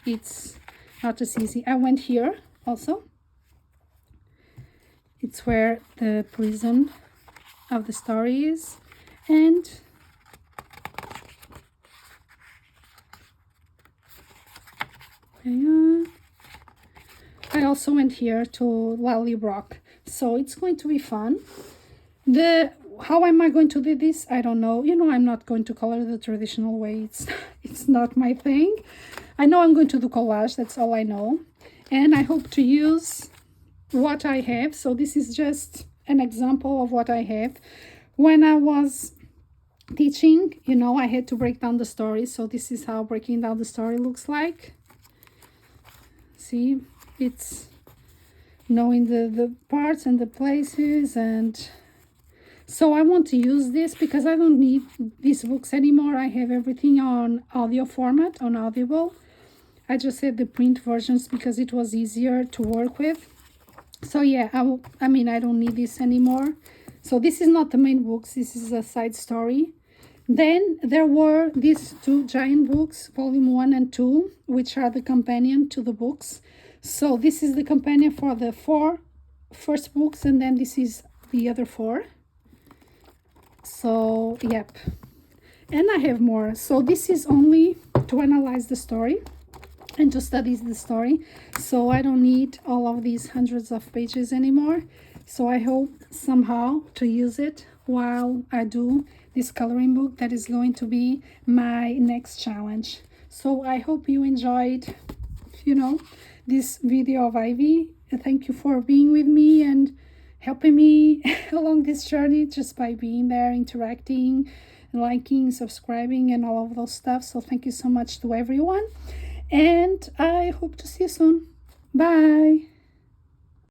it's not as easy. I went here also. It's where the prison of the story is, and I also went here to Lallybroch, so it's going to be fun. How am I going to do this? I don't know. You know, I'm not going to color the traditional way. It's not my thing. I know I'm going to do collage, that's all I know. And I hope to use what I have. So this is just an example of what I have. When I was teaching, you know, I had to break down the story. So this is how breaking down the story looks like. See, it's knowing the parts and the places. And so I want to use this because I don't need these books anymore. I have everything on audio format, on Audible. I just had the print versions because it was easier to work with. So yeah, I mean, I don't need this anymore. So this is not the main books, this is a side story. Then there were these two giant books, volume 1 and 2, which are the companion to the books. So this is the companion for the 4 first books, and then this is the other 4. So yep, and I have more. So this is only to analyze the story and to study the story. So I don't need all of these hundreds of pages anymore. So I hope somehow to use it while I do this coloring book that is going to be my next challenge. So I hope you enjoyed, you know, this video of Ivy. Thank you for being with me and helping me along this journey just by being there, interacting, liking, subscribing, and all of those stuff. So thank you so much to everyone. And I hope to see you soon. Bye.